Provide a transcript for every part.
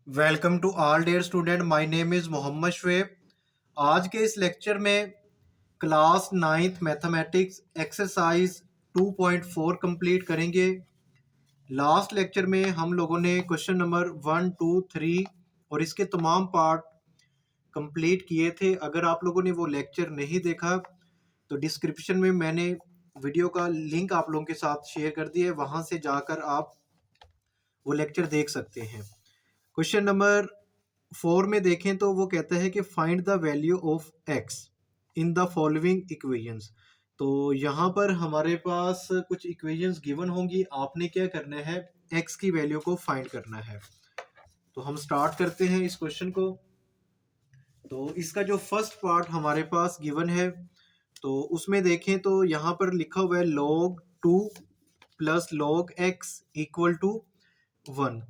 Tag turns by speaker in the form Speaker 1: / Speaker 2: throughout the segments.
Speaker 1: Welcome to all dear student, my name is Mohammad Shoaib. आज के इस लेक्चर में class ninth mathematics exercise 2.4 complete करेंगे। लास्ट लेक्चर में हम लोगों ने क्वेश्चन नंबर 1, 2, 3 और इसके तमाम पार्ट कंप्लीट किए थे। अगर आप लोगों ने वो लेक्चर नहीं देखा तो डिस्क्रिप्शन में मैंने वीडियो का लिंक आप लोगों के साथ शेयर कर दिया है, वहाँ से जाकर आप वो लेक्चर देख सकते हैं। क्वेश्चन नंबर 4 में देखें तो वो कहता है कि find the value of x in the following equations. तो यहाँ पर हमारे पास कुछ इक्वेशंस गिवन होंगी, आपने क्या करना है, एक्स की वैल्यू को फाइंड करना है। तो हम स्टार्ट करते हैं इस क्वेश्चन को। तो इसका जो फर्स्ट पार्ट हमारे पास गिवन है तो उसमें देखें तो यहाँ पर लिखा हुआ है log 2 plus log x equal to 1।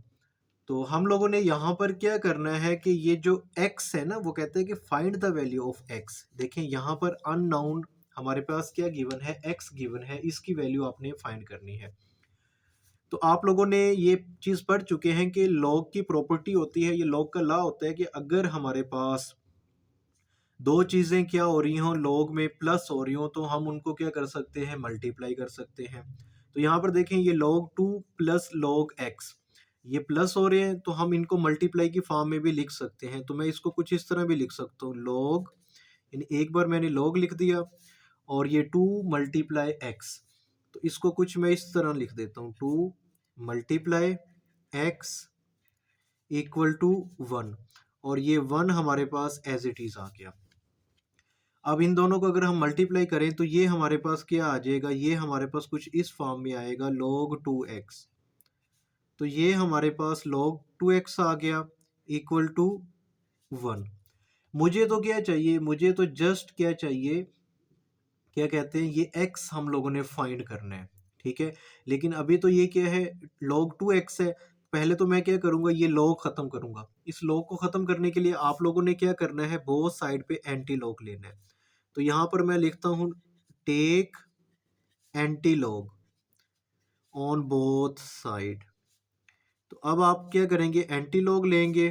Speaker 1: तो हम लोगों ने यहाँ पर क्या करना है कि ये जो x है ना, वो कहते हैं कि find the value of x। देखें यहाँ पर अननाउन हमारे पास क्या गिवन है, x गिवन है, इसकी वैल्यू आपने फाइंड करनी है। तो आप लोगों ने ये चीज़ पढ़ चुके हैं कि लॉग की प्रॉपर्टी होती है, ये लॉग का लॉ होता है कि अगर हमारे पास दो चीज़ें क्या हो रही हों, लॉग में प्लस हो रही हों, तो हम उनको क्या कर सकते हैं, मल्टीप्लाई कर सकते हैं। तो यहाँ पर देखें ये log 2 प्लस log x, ये प्लस हो रहे हैं तो हम इनको मल्टीप्लाई की फॉर्म में भी लिख सकते हैं। तो मैं इसको कुछ इस तरह भी लिख सकता हूँ, log, यानी एक बार मैंने log लिख दिया और ये 2 मल्टीप्लाई x, तो इसको कुछ मैं इस तरह लिख देता हूँ, 2 मल्टीप्लाई x इक्वल टू 1, और ये 1 हमारे पास एज इट इज़ आ गया। अब इन दोनों को अगर हम मल्टीप्लाई करें तो ये हमारे पास क्या आ जाएगा, ये हमारे पास कुछ इस फॉर्म में आएगा, log 2x। तो ये हमारे पास log 2x आ गया इक्वल टू 1। मुझे तो क्या चाहिए, मुझे तो जस्ट क्या चाहिए, क्या कहते हैं, ये x हम लोगों ने फाइंड करना है, ठीक है। लेकिन अभी तो ये क्या है, log 2x है। पहले तो मैं क्या करूंगा, ये log खत्म करूंगा। इस log को खत्म करने के लिए आप लोगों ने क्या करना है, बोथ साइड पे एंटी log लेना है। तो यहाँ पर मैं लिखता हूँ take anti log on both side. तो अब आप क्या करेंगे, एंटी लॉग लेंगे,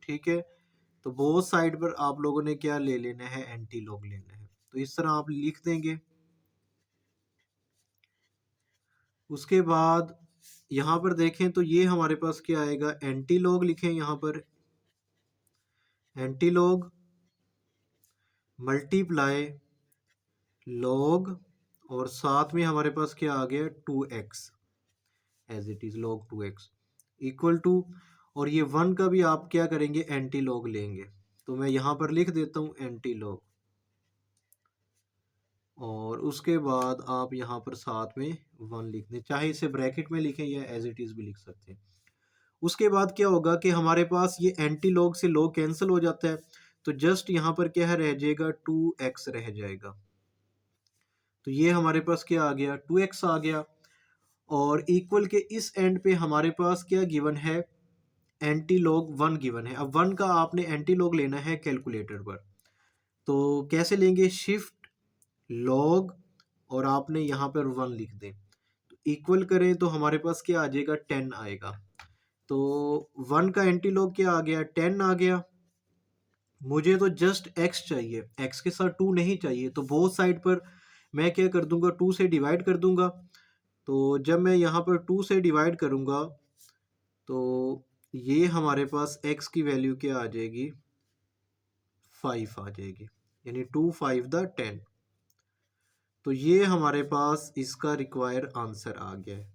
Speaker 1: ठीक है। तो बोथ साइड पर आप लोगों ने क्या ले लेना है, एंटी लॉग लेना है। तो इस तरह आप लिख देंगे। उसके बाद यहाँ पर देखें तो ये हमारे पास क्या आएगा, एंटी लॉग लिखें यहाँ पर, एंटी लॉग मल्टीप्लाई लॉग, और साथ में हमारे पास क्या आ गया, 2x as it is, log 2x equal to, और ये 1 का भी आप क्या करेंगे, एंटी लॉग लेंगे। तो मैं यहाँ पर लिख देता हूँ एंटी लॉग, और उसके बाद आप यहाँ पर साथ में 1 लिख दें, चाहे इसे ब्रैकेट में लिखें या एज इट इज़ भी लिख सकते हैं। उसके बाद क्या होगा कि हमारे पास ये एंटी लॉग से लॉग कैंसिल हो जाता है, तो जस्ट यहाँ पर क्या रह जाएगा, 2x रह जाएगा। तो ये हमारे पास क्या आ गया, 2x आ गया। और इक्वल के इस एंड पे हमारे पास क्या गिवन है, एंटी लॉग 1 गिवन है। अब 1 का आपने एंटी लॉग लेना है कैलकुलेटर पर। तो कैसे लेंगे, शिफ्ट लॉग, और आपने यहाँ पर 1 लिख दें। तो इक्वल करें तो हमारे पास क्या आ जाएगा, 10 आएगा। तो 1 का एंटी लॉग क्या आ गया, 10 आ गया। मुझे तो जस्ट x चाहिए, x के साथ 2 नहीं चाहिए। तो बोथ साइड पर मैं क्या कर दूंगा, 2 से डिवाइड कर दूंगा। तो जब मैं यहाँ पर 2 से डिवाइड करूंगा तो ये हमारे पास x की वैल्यू क्या आ जाएगी, 5 आ जाएगी, यानी 2 5 द 10। तो ये हमारे पास इसका रिक्वायर आंसर आ गया है।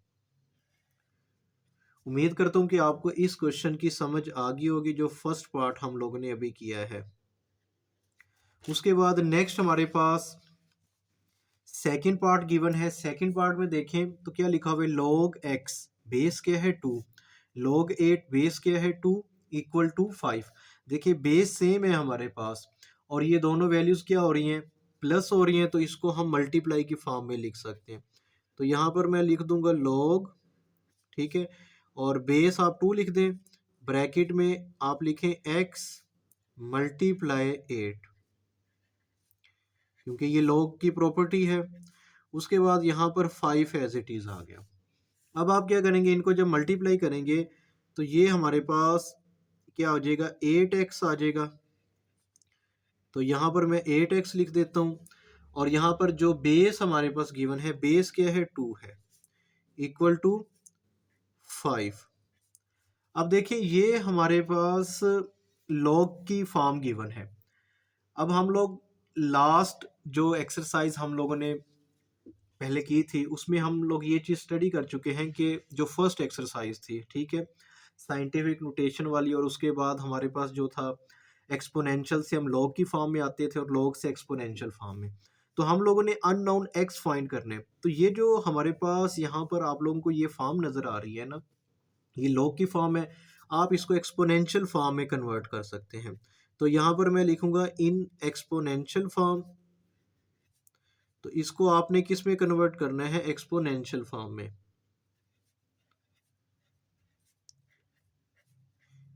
Speaker 1: उम्मीद करता हूँ कि आपको इस क्वेश्चन की समझ आ गई होगी, जो फर्स्ट पार्ट हम लोगों ने अभी किया है। उसके बाद नेक्स्ट हमारे पास सेकंड पार्ट गिवन है। सेकंड पार्ट में देखें तो क्या लिखा हुआ है, log x बेस क्या है 2, log 8 बेस क्या है 2 इक्वल टू 5। देखिए बेस सेम है हमारे पास, और ये दोनों वैल्यूज क्या हो रही हैं, प्लस हो रही हैं, तो इसको हम मल्टीप्लाई की फॉर्म में लिख सकते हैं। तो यहाँ पर मैं लिख दूंगा log, ठीक है, और बेस आप 2 लिख दें, ब्रैकेट में आप लिखें x मल्टीप्लाई 8, क्योंकि ये log की प्रॉपर्टी है। उसके बाद यहाँ पर 5 एज इट इज़ आ गया। अब आप क्या करेंगे, इनको जब मल्टीप्लाई करेंगे तो ये हमारे पास क्या हो जाएगा 8x आ जाएगा। तो यहाँ पर मैं 8x लिख देता हूँ और यहाँ पर जो बेस हमारे पास गिवन है, बेस क्या है 2 है, इक्वल टू 5। अब देखिए ये हमारे पास लॉग की फॉर्म गिवन है। अब हम लोग लास्ट जो एक्सरसाइज हम लोगों ने पहले की थी उसमें हम लोग ये चीज़ स्टडी कर चुके हैं कि जो फर्स्ट एक्सरसाइज थी, ठीक है, साइंटिफिक नोटेशन वाली, और उसके बाद हमारे पास जो था एक्सपोनेंशियल से हम लॉग की फॉर्म में आते थे और लॉग से एक्सपोनेंशियल फॉर्म में। तो हम लोगों ने अननोन एक्स फाइंड करने। तो ये जो हमारे पास यहाँ पर आप लोगों को ये फॉर्म नज़र आ रही है ना, ये लॉग की फॉर्म है। आप इसको एक्सपोनेंशियल फॉर्म में कन्वर्ट कर सकते हैं। तो यहाँ पर मैं लिखूंगा इन एक्सपोनेंशियल फॉर्म। तो इसको आपने किस में कन्वर्ट करना है, एक्सपोनेंशियल फॉर्म में,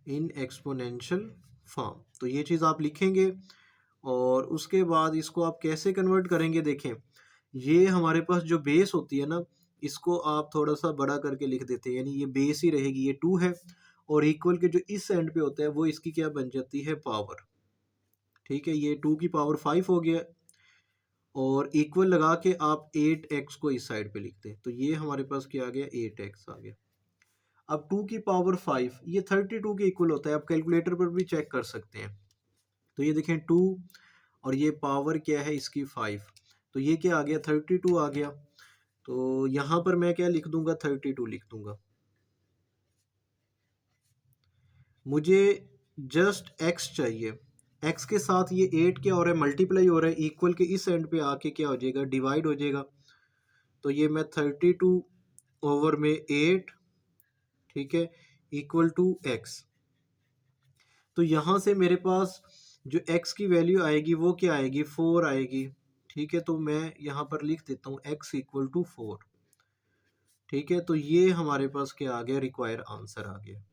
Speaker 1: इन एक्सपोनेंशियल फॉर्म। तो ये चीज़ आप लिखेंगे और उसके बाद इसको आप कैसे कन्वर्ट करेंगे, देखें ये हमारे पास जो बेस होती है ना, इसको आप थोड़ा सा बड़ा करके लिख देते हैं, यानी ये बेस ही रहेगी, ये 2 है, और इक्वल के जो इस एंड पे होता है वो इसकी क्या बन जाती है, पावर। ठीक है, ये 2 की पावर 5 हो गया, और इक्वल लगा के आप 8x को इस साइड पे लिखते हैं। तो ये हमारे पास क्या आ गया, 8x आ गया। अब 2 की पावर 5 ये 32 के इक्वल होता है, आप कैलकुलेटर पर भी चेक कर सकते हैं। तो ये देखें 2 और ये पावर क्या है इसकी 5, तो ये क्या आ गया, 32 आ गया। तो यहाँ पर मैं क्या लिख दूंगा, 32 लिख दूंगा। मुझे जस्ट x चाहिए, x के साथ ये 8 क्या हो रहा है, मल्टीप्लाई हो रहा है, इक्वल के इस एंड पे आके क्या हो जाएगा, डिवाइड हो जाएगा। तो ये मैं 32 ओवर में 8, ठीक है, इक्वल टू x। तो यहाँ से मेरे पास जो x की वैल्यू आएगी वो क्या आएगी, 4 आएगी। ठीक है, तो मैं यहाँ पर लिख देता हूँ x इक्वल टू 4। ठीक है, तो ये हमारे पास क्या आ गया, रिक्वायर आंसर आ गया।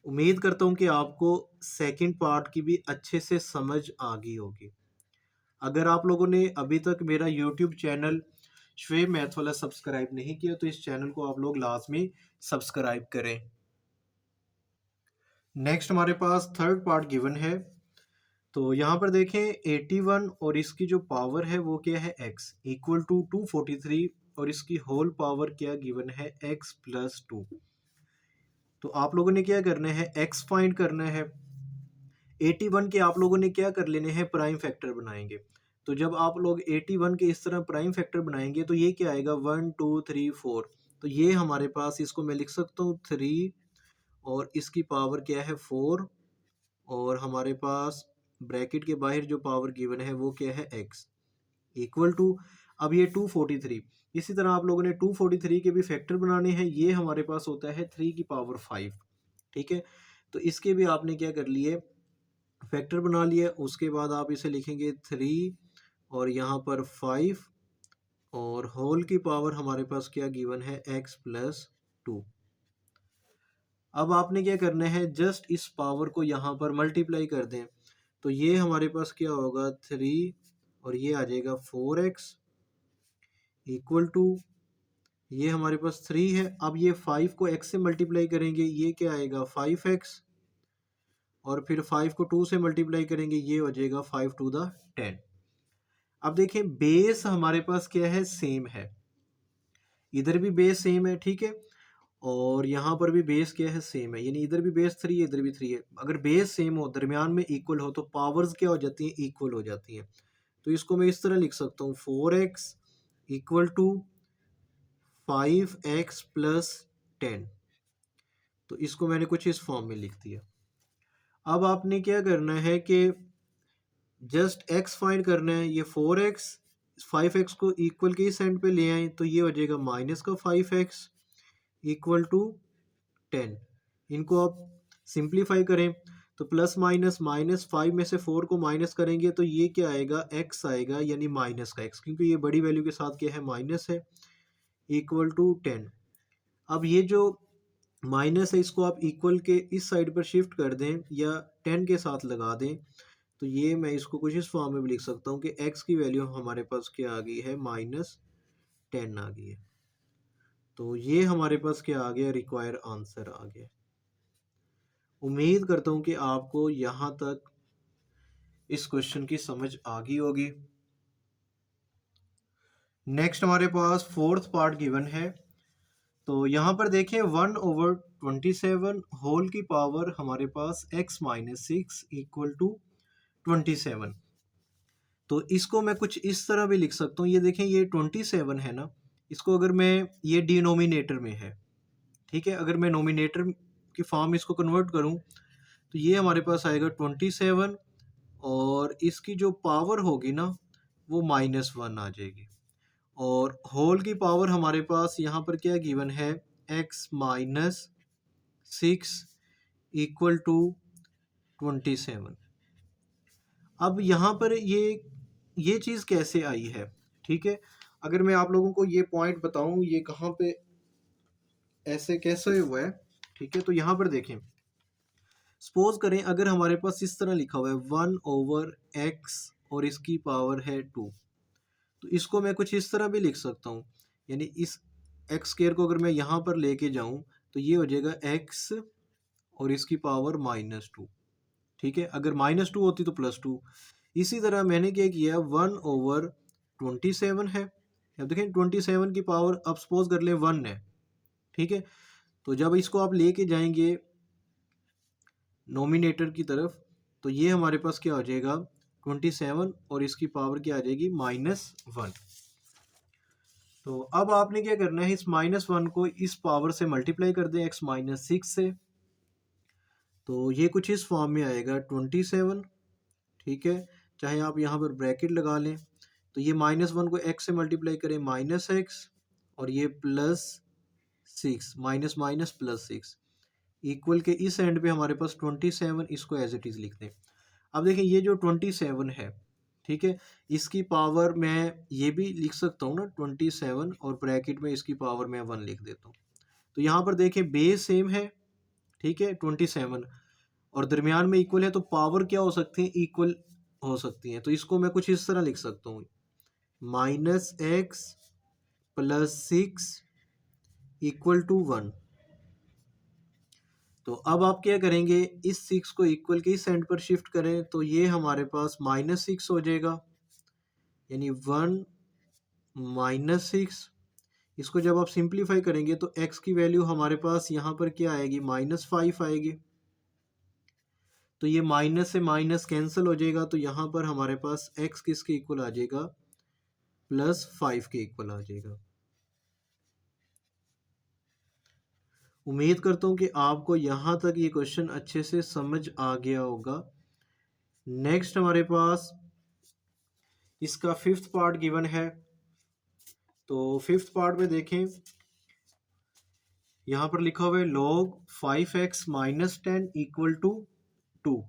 Speaker 1: उम्मीद करता हूँ कि आपको सेकंड पार्ट की भी अच्छे से समझ आ गई होगी। अगर आप लोगों ने अभी तक मेरा यूट्यूब चैनल श्वेब मैथ वाला सब्सक्राइब नहीं किया तो इस चैनल को आप लोग लाजमी सब्सक्राइब करें। नेक्स्ट हमारे पास थर्ड पार्ट गिवन है। तो यहाँ पर देखें 81 और इसकी जो पावर है वो क्या है, x इक्वल टू 243, और इसकी होल पावर क्या गिवन है, x प्लस 2। तो आप लोगों ने क्या करना है, x फाइंड करना है। 81 के आप लोगों ने क्या कर लेने हैं, प्राइम फैक्टर बनाएंगे। तो जब आप लोग 81 के इस तरह प्राइम फैक्टर बनाएंगे तो ये क्या आएगा, 1 2 3 4। तो ये हमारे पास, इसको मैं लिख सकता हूँ 3, और इसकी पावर क्या है 4, और हमारे पास ब्रैकेट के बाहर जो पावर गिवन है वो क्या है, x इक्वल टू, अब ये 243। इसी तरह आप लोगों ने 243 के भी फैक्टर बनाने हैं। ये हमारे पास होता है 3 की पावर 5। ठीक है, तो इसके भी आपने क्या कर लिए, फैक्टर बना लिया। उसके बाद आप इसे लिखेंगे 3 और यहाँ पर 5, और होल की पावर हमारे पास क्या गिवन है, x प्लस 2। अब आपने क्या करना है, जस्ट इस पावर को यहाँ पर मल्टीप्लाई कर दें। तो ये हमारे पास क्या होगा, 3 और ये आ जाएगा 4x इक्वल टू, ये हमारे पास 3 है। अब ये 5 को x से मल्टीप्लाई करेंगे, ये क्या आएगा 5x, और फिर 5 को 2 से मल्टीप्लाई करेंगे, ये हो जाएगा 5 टू द 10। अब देखें बेस हमारे पास क्या है, सेम है, इधर भी बेस सेम है, ठीक है, और यहाँ पर भी बेस क्या है, सेम है, यानी इधर भी बेस 3 है, इधर भी 3 है। अगर बेस सेम हो, दरमियान में इक्वल हो, तो पावर्स क्या हो जाती हैं, इक्वल हो जाती हैं। तो इसको मैं इस तरह लिख सकता हूँ, 4x equal to 5x plus 10। तो इसको मैंने कुछ इस फॉर्म में लिख दिया। अब आपने क्या करना है कि जस्ट x फाइंड करना है। ये 4x 5x को इक्वल के इस एंड पे ले आए, तो ये हो जाएगा माइनस का 5x इक्वल टू 10। इनको आप सिंप्लीफाई करें तो प्लस माइनस, माइनस 5 में से 4 को माइनस करेंगे तो ये क्या आएगा, x आएगा, यानी माइनस का x, क्योंकि ये बड़ी वैल्यू के साथ क्या है, माइनस है, इक्वल टू 10। अब ये जो माइनस है इसको आप इक्वल के इस साइड पर शिफ्ट कर दें या 10 के साथ लगा दें, तो ये मैं इसको कुछ इस फॉर्म में भी लिख सकता हूँ कि x की वैल्यू हमारे पास क्या आ गई है, -10 आ गई है। तो ये हमारे पास क्या आ गया, रिक्वायर आंसर आ गया। उम्मीद करता हूँ कि आपको यहाँ तक इस क्वेश्चन की समझ आ गई होगी। नेक्स्ट हमारे पास फोर्थ पार्ट गिवन है। तो यहाँ पर देखें 1/27 होल की पावर हमारे पास x-6 इक्वल टू 27। तो इसको मैं कुछ इस तरह भी लिख सकता हूँ। ये देखें, ये 27 है ना, इसको अगर मैं, ये डिनोमिनेटर में है, ठीक है, अगर मैं नोमिनेटर की फॉर्म इसको कन्वर्ट करूँ तो ये हमारे पास आएगा 27, और इसकी जो पावर होगी ना वो -1 आ जाएगी। और होल की पावर हमारे पास यहाँ पर क्या गिवन है, x-6 इक्वल टू 27। अब यहाँ पर ये चीज़ कैसे आई है, ठीक है, अगर मैं आप लोगों को ये पॉइंट बताऊँ ये कहाँ पे ऐसे कैसे हुआ है, ठीक है। तो यहाँ पर देखें, सपोज करें अगर हमारे पास इस तरह लिखा हुआ है 1/x और इसकी पावर है 2, तो इसको मैं कुछ इस तरह भी लिख सकता हूँ। यानी इस एक्स स्क्वायर को अगर मैं यहाँ पर लेके जाऊँ तो ये हो जाएगा x और इसकी पावर -2, ठीक है। अगर -2 होती तो +2। इसी तरह मैंने क्या किया, 1/27 है। अब देखें 27 की पावर अब सपोज कर ले 1 है, ठीक है। तो जब इसको आप लेके जाएंगे नोमिनेटर की तरफ तो ये हमारे पास क्या हो जाएगा, 27 और इसकी पावर क्या आ जाएगी, -1। तो अब आपने क्या करना है, इस -1 को इस पावर से मल्टीप्लाई कर दें x-6 से। तो ये कुछ इस फॉर्म में आएगा 27, ठीक है। चाहे आप यहाँ पर ब्रैकेट लगा लें। तो ये -1 को x से मल्टीप्लाई करें -x, और ये +6, माइनस माइनस +6 इक्वल के इस एंड पे हमारे पास 27, इसको एज इट इज़ लिख दें। अब देखें ये जो 27 है, ठीक है, इसकी पावर मैं ये भी लिख सकता हूँ ना 27, और ब्रैकेट में इसकी पावर मैं 1 लिख देता हूँ। तो यहाँ पर देखें बेस सेम है, ठीक है, 27, और दरमियान में इक्वल है, तो पावर क्या हो सकती है, इक्वल हो सकती है। तो इसको मैं कुछ इस तरह लिख सकता हूँ, -x +6 इक्वल टू 1। तो अब आप क्या करेंगे, इस 6 को इक्वल के इस एंड पर शिफ्ट करें तो ये हमारे पास -6 हो जाएगा, यानी 1 -6। इसको जब आप सिंप्लीफाई करेंगे तो x की वैल्यू हमारे पास यहाँ पर क्या आएगी, -5 आएगी। तो ये माइनस से माइनस कैंसिल हो जाएगा, तो यहाँ पर हमारे पास x किसके इक्वल आ जाएगा, +5 के इक्वल आ जाएगा। उम्मीद करता हूँ कि आपको यहाँ तक ये क्वेश्चन अच्छे से समझ आ गया होगा। नेक्स्ट हमारे पास इसका फिफ्थ पार्ट गिवन है। तो फिफ्थ पार्ट में देखें, यहाँ पर लिखा हुआ है log 5x - 10 इक्वल टू 2।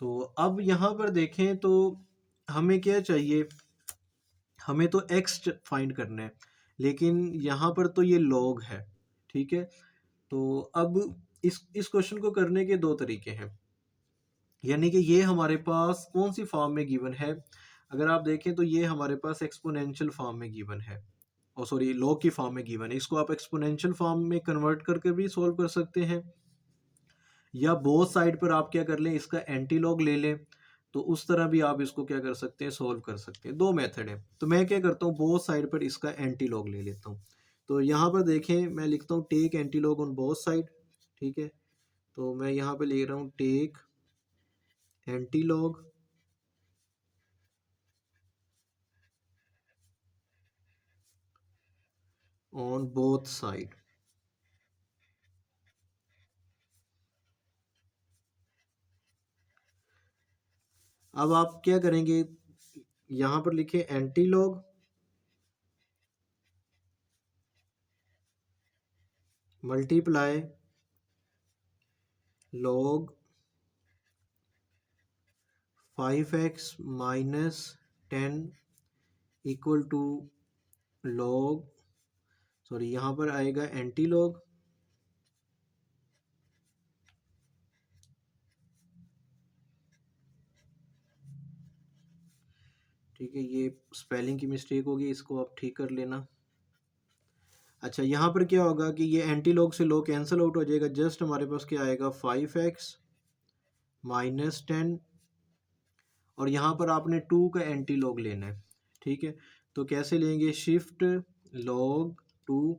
Speaker 1: तो अब यहाँ पर देखें तो हमें क्या चाहिए, हमें तो x फाइंड करना है, लेकिन यहाँ पर तो ये log है, ठीक है। तो अब इस क्वेश्चन को करने के दो तरीके हैं। यानी कि ये हमारे पास कौन सी फॉर्म में गिवन है, अगर आप देखें तो ये हमारे पास एक्सपोनेंशियल फॉर्म में गिवन है, और सॉरी लॉग की फॉर्म में गिवन है। इसको आप एक्सपोनेंशियल फॉर्म में कन्वर्ट करके भी सॉल्व कर सकते हैं, या बोथ साइड पर आप क्या कर लें, इसका एंटी लॉग ले लें, तो उस तरह भी आप इसको क्या कर सकते हैं, सॉल्व कर सकते हैं। दो मेथड है। तो मैं क्या करता हूँ, बोथ साइड पर इसका एंटी लॉग ले लेता हूँ। तो यहाँ पर देखें, मैं लिखता हूँ take anti log on both side, ठीक है। तो मैं यहाँ पे ले रहा हूँ take anti log on both side. अब आप क्या करेंगे, यहाँ पर लिखे anti log multiply log 5x - 10 equal to log, sorry यहाँ पर आएगा एंटी लॉग, ठीक है। ये स्पेलिंग की मिस्टेक होगी, इसको आप ठीक कर लेना। अच्छा, यहाँ पर क्या होगा कि ये एंटी लॉग से लॉग कैंसिल आउट हो जाएगा, जस्ट हमारे पास क्या आएगा 5x माइनस 10, और यहाँ पर आपने 2 का एंटी लॉग लेना है। ठीक है, तो कैसे लेंगे, शिफ्ट लॉग 2,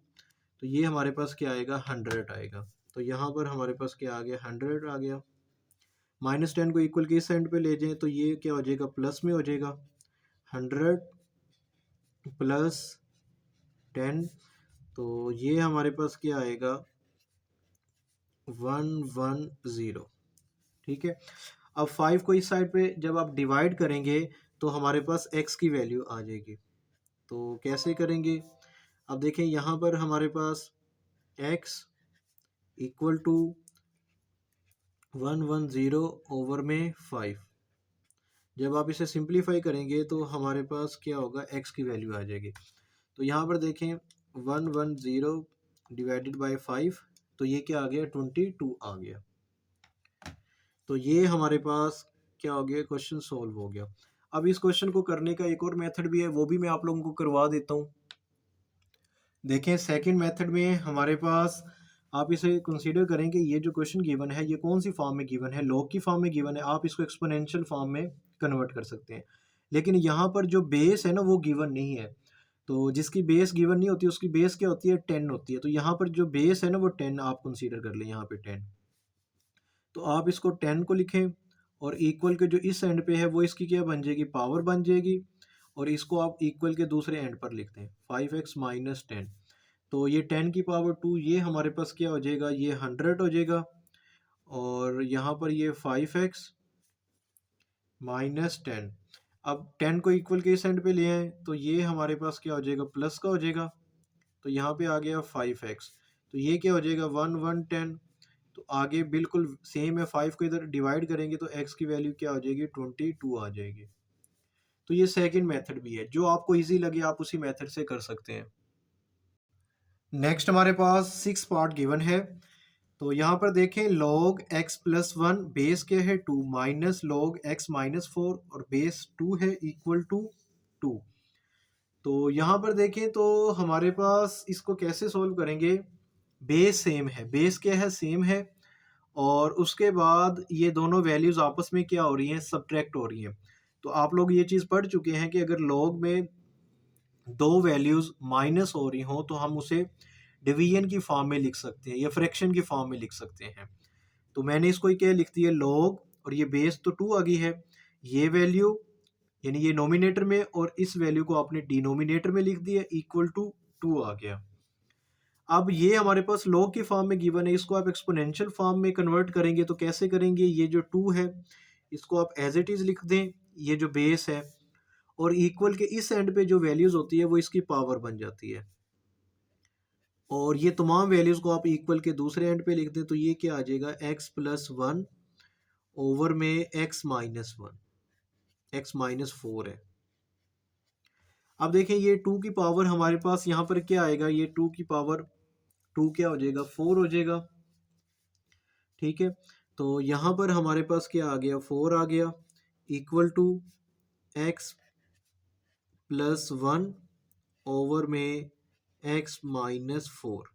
Speaker 1: तो ये हमारे पास क्या आएगा 100 आएगा। तो यहाँ पर हमारे पास क्या आ गया 100 आ गया। माइनस 10 को इक्वल के इस एंड पे ले जाएं तो ये क्या हो जाएगा प्लस में हो जाएगा, 100 प्लस 10, तो ये हमारे पास क्या आएगा 110। ठीक है, अब 5 को इस साइड पे जब आप डिवाइड करेंगे तो हमारे पास x की वैल्यू आ जाएगी। तो कैसे करेंगे, अब देखें यहाँ पर हमारे पास x इक्वल टू 110 ओवर में 5, जब आप इसे सिंप्लीफाई करेंगे तो हमारे पास क्या होगा x की वैल्यू आ जाएगी। तो यहाँ पर देखें 110 डिवाइडेड बाय 5, तो ये क्या आ गया 22 आ गया। तो ये हमारे पास क्या हो गया, क्वेश्चन सॉल्व हो गया। अब इस क्वेश्चन को करने का एक और मेथड भी है, वो भी मैं आप लोगों को करवा देता हूँ। देखें सेकंड मेथड में हमारे पास, आप इसे कंसीडर करें कि ये जो क्वेश्चन गिवन है ये कौन सी फॉर्म में गिवन है, लॉग की फॉर्म में गिवन है, आप इसको एक्सपोनेंशियल फॉर्म में कन्वर्ट कर सकते हैं। लेकिन यहाँ पर जो बेस है ना वो गिवन नहीं है, तो जिसकी बेस गिवन नहीं होती उसकी बेस क्या होती है 10 होती है। तो यहाँ पर जो बेस है ना वो 10 आप कंसीडर कर लें, यहाँ पे 10, तो आप इसको 10 को लिखें, और इक्वल के जो इस एंड पे है वो इसकी क्या बन जाएगी, पावर बन जाएगी, और इसको आप इक्वल के दूसरे एंड पर लिखते हैं 5x माइनस 10, तो ये 10 की पावर 2 ये हमारे पास क्या हो जाएगा, ये 100 हो जाएगा, और यहाँ पर ये 5x माइनस 10, अब 10 को इक्वल के इस एंड पे ले आए तो ये हमारे पास क्या हो जाएगा प्लस का हो जाएगा, तो यहाँ पे आ गया 5x, तो ये क्या हो जाएगा 110, तो आगे बिल्कुल सेम है, 5 को इधर डिवाइड करेंगे तो x की वैल्यू क्या हो जाएगी 22 आ जाएगी। तो ये सेकंड मेथड भी है, जो आपको इजी लगे आप उसी मेथड से कर सकते हैं। नेक्स्ट हमारे पास 6 पार्ट गिवन है, तो यहाँ पर देखें log x प्लस 1 बेस क्या है 2 माइनस log x माइनस 4 और बेस 2 है इक्वल टू 2। तो यहाँ पर देखें तो हमारे पास इसको कैसे सॉल्व करेंगे, बेस सेम है, बेस क्या है सेम है, और उसके बाद ये दोनों वैल्यूज़ आपस में क्या हो रही हैं सब्ट्रैक्ट हो रही हैं। तो आप लोग ये चीज़ पढ़ चुके हैं कि अगर log में दो वैल्यूज़ माइनस हो रही हों तो हम उसे डिवीजन की फॉर्म में लिख सकते हैं या फ्रैक्शन की फॉर्म में लिख सकते हैं। तो मैंने इसको क्या लिख दिया log, और ये बेस तो 2 आ गई है, ये वैल्यू यानी ये नोमिनेटर में, और इस वैल्यू को आपने डिनोमिनेटर में लिख दिया इक्वल टू 2 आ गया। अब ये हमारे पास log की फॉर्म में गिवन है, इसको आप एक्सपोनेंशियल फॉर्म में कन्वर्ट करेंगे तो कैसे करेंगे, ये जो 2 है इसको आप एज इट इज़ लिख दें, ये जो बेस है, और इक्वल के इस एंड पे जो वैल्यूज़ होती है वो इसकी पावर बन जाती है, और ये तमाम वैल्यूज़ को आप इक्वल के दूसरे एंड पे लिख दें तो ये क्या आ जाएगा x प्लस 1 ओवर में x माइनस 1, x माइनस 4 है। अब देखें ये 2 की पावर हमारे पास यहाँ पर क्या आएगा, ये 2 की पावर 2 क्या हो जाएगा 4 हो जाएगा। ठीक है, तो यहाँ पर हमारे पास क्या आ गया 4 आ गया equal to x plus 1 over में x माइनस 4।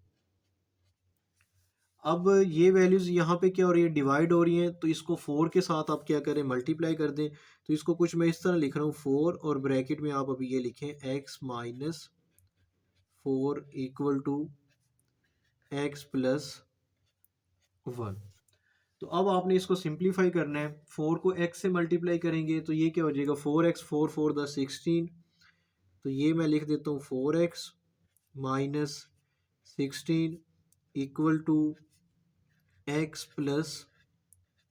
Speaker 1: अब ये वैल्यूज़ यहाँ पे क्या हो रही है डिवाइड हो रही हैं, तो इसको 4 के साथ आप क्या करें मल्टीप्लाई कर दें, तो इसको कुछ मैं इस तरह लिख रहा हूँ 4, और ब्रैकेट में आप अभी ये लिखें x minus 4 equal to x plus 1। तो अब आपने इसको सिंप्लीफाई करना है, 4 को x से मल्टीप्लाई करेंगे तो ये क्या हो जाएगा 4x 4 4 द 16, तो ये मैं लिख देता हूँ 4x minus 16 equal to x plus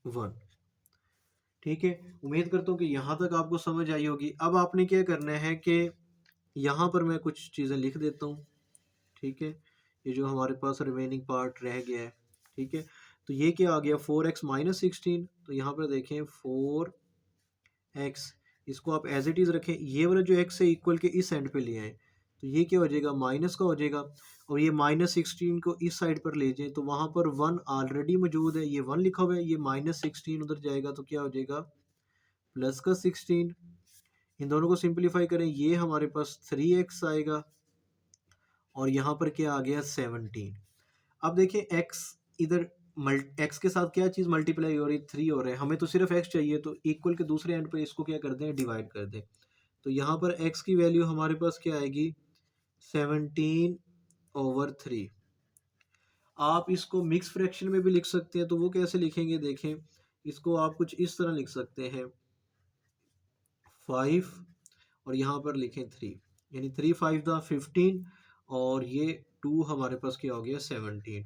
Speaker 1: 1। ठीक है, उम्मीद करता हूँ कि यहाँ तक आपको समझ आई होगी। अब आपने क्या करना है कि यहाँ पर मैं कुछ चीज़ें लिख देता हूँ। ठीक है, ये जो हमारे पास रिमेनिंग पार्ट रह गया है। ठीक है, तो ये क्या आ गया 4x माइनस 16, तो यहाँ पर देखें 4x, इसको आप एज इट इज़ रखें, ये वाला जो x है इक्वल के इस एंड पे ले आए तो ये क्या हो जाएगा माइनस का हो जाएगा, और ये माइनस 16 को इस साइड पर ले जाएं तो वहाँ पर 1 ऑलरेडी मौजूद है, ये 1 लिखा हुआ है, ये माइनस 16 उधर जाएगा तो क्या हो जाएगा प्लस का 16। इन दोनों को सिंप्लीफाई करें, ये हमारे पास 3x आएगा, और यहाँ पर क्या आ गया 17। अब देखिए एक्स इधर एक्स के साथ क्या चीज़ मल्टीप्लाई हो रही, 3 हो रहा है, हमें तो सिर्फ एक्स चाहिए, तो इक्वल के दूसरे एंड पे इसको क्या कर दें, डिवाइड कर दें। तो यहाँ पर एक्स की वैल्यू हमारे पास क्या आएगी, 17/3। आप इसको मिक्स फ्रैक्शन में भी लिख सकते हैं, तो वो कैसे लिखेंगे देखें, इसको आप कुछ इस तरह लिख सकते हैं, 5 और यहाँ पर लिखें 3, यानी 3 5 दा 15 और ये 2 हमारे पास क्या हो गया 17।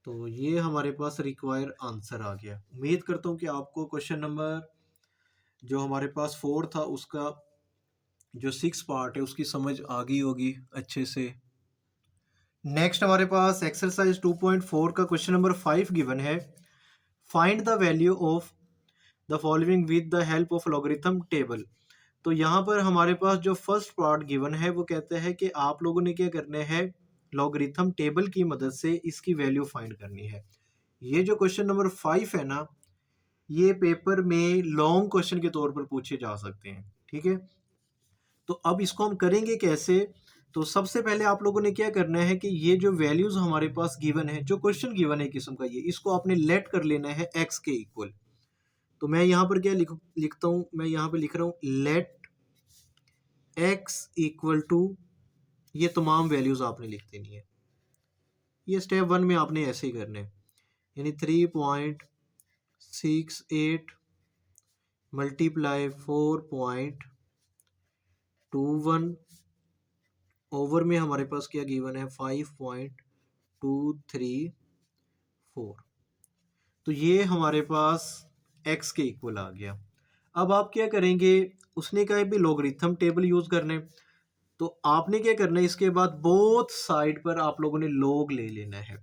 Speaker 1: तो ये हमारे पास रिक्वायर आंसर आ गया। उम्मीद करता हूँ कि आपको क्वेश्चन नंबर जो हमारे पास 4 था उसका जो 6 पार्ट है उसकी समझ आ गई होगी अच्छे से। नेक्स्ट हमारे पास एक्सरसाइज 2.4 का क्वेश्चन नंबर 5 गिवन है। Find the value of the following with the help of logarithm table. तो यहाँ पर हमारे पास जो फर्स्ट पार्ट गिवन है वो कहते हैं कि आप लोगों ने क्या करना है, लॉगरिथम टेबल की मदद से इसकी वैल्यू फाइंड करनी है। ये जो क्वेश्चन नंबर 5 है ना, ये पेपर में लॉन्ग क्वेश्चन के तौर पर पूछे जा सकते हैं, ठीक है। तो अब इसको हम करेंगे कैसे, तो सबसे पहले आप लोगों ने क्या करना है कि ये जो वैल्यूज हमारे पास गिवन है, जो क्वेश्चन गिवन है किस्म का, ये इसको आपने लेट कर लेना है एक्स के इक्वल। तो मैं यहाँ पर क्या लिखता हूँ, मैं यहाँ पे लिख रहा हूँ लेट एक्स इक्वल टू, ये तमाम वैल्यूज आपने लिख देनी है। ये स्टेप 1 में आपने ऐसे ही करने हैं, यानी 3.68 मल्टीप्लाई 4.21 ओवर में हमारे पास क्या गिवन है 5.234। तो ये हमारे पास x के इक्वल आ गया। अब आप क्या करेंगे, उसने कहा भी लॉगरिथम टेबल यूज करने, तो आपने क्या करना है, इसके बाद बोथ साइड पर आप लोगों ने लॉग ले लेना है।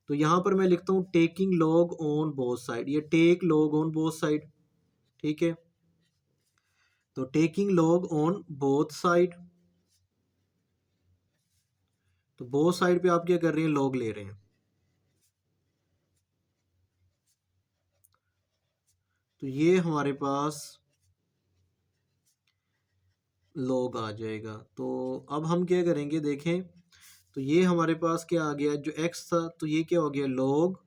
Speaker 1: तो यहाँ पर मैं लिखता हूँ taking log on both side, ये take log on both side, ठीक है। तो taking log on both side, तो बोथ साइड पे आप क्या कर रहे हैं, लॉग ले रहे हैं। तो ये हमारे पास लॉग आ जाएगा। तो अब हम क्या करेंगे देखें, तो ये हमारे पास क्या आ गया, जो x था तो ये क्या हो गया लॉग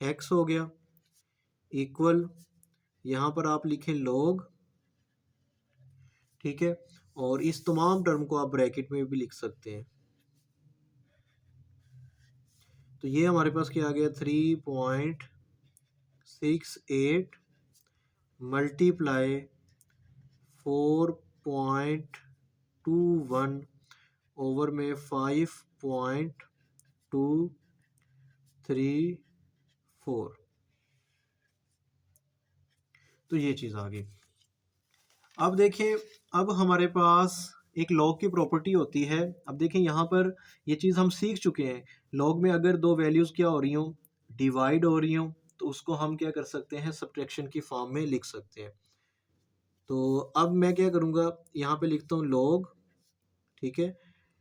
Speaker 1: x हो गया, इक्वल यहाँ पर आप लिखें लॉग, ठीक है। और इस तमाम टर्म को आप ब्रैकेट में भी लिख सकते हैं। तो ये हमारे पास क्या आ गया 3.68 मल्टीप्लाई 4.21 ओवर में 5.234। तो ये चीज़ आ गई। अब देखें, अब हमारे पास एक लॉग की प्रॉपर्टी होती है। अब देखें यहाँ पर ये चीज़ हम सीख चुके हैं, लॉग में अगर दो वैल्यूज़ क्या हो रही हों, डिवाइड हो रही हों, तो उसको हम क्या कर सकते हैं, सब्ट्रैक्शन की फॉर्म में लिख सकते हैं। तो अब मैं क्या करूँगा, यहाँ पे लिखता हूँ लॉग, ठीक है,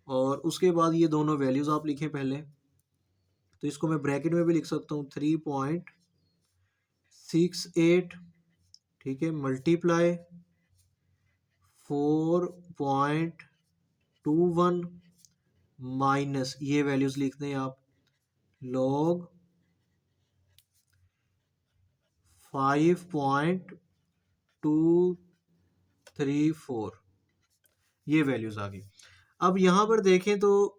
Speaker 1: और उसके बाद ये दोनों वैल्यूज़ आप लिखें पहले। तो इसको मैं ब्रैकेट में भी लिख सकता हूँ 3.68, ठीक है, मल्टीप्लाई 4.21 माइनस ये वैल्यूज लिख दें आप, लॉग 5.234, ये वैल्यूज आ गई। अब यहाँ पर देखें तो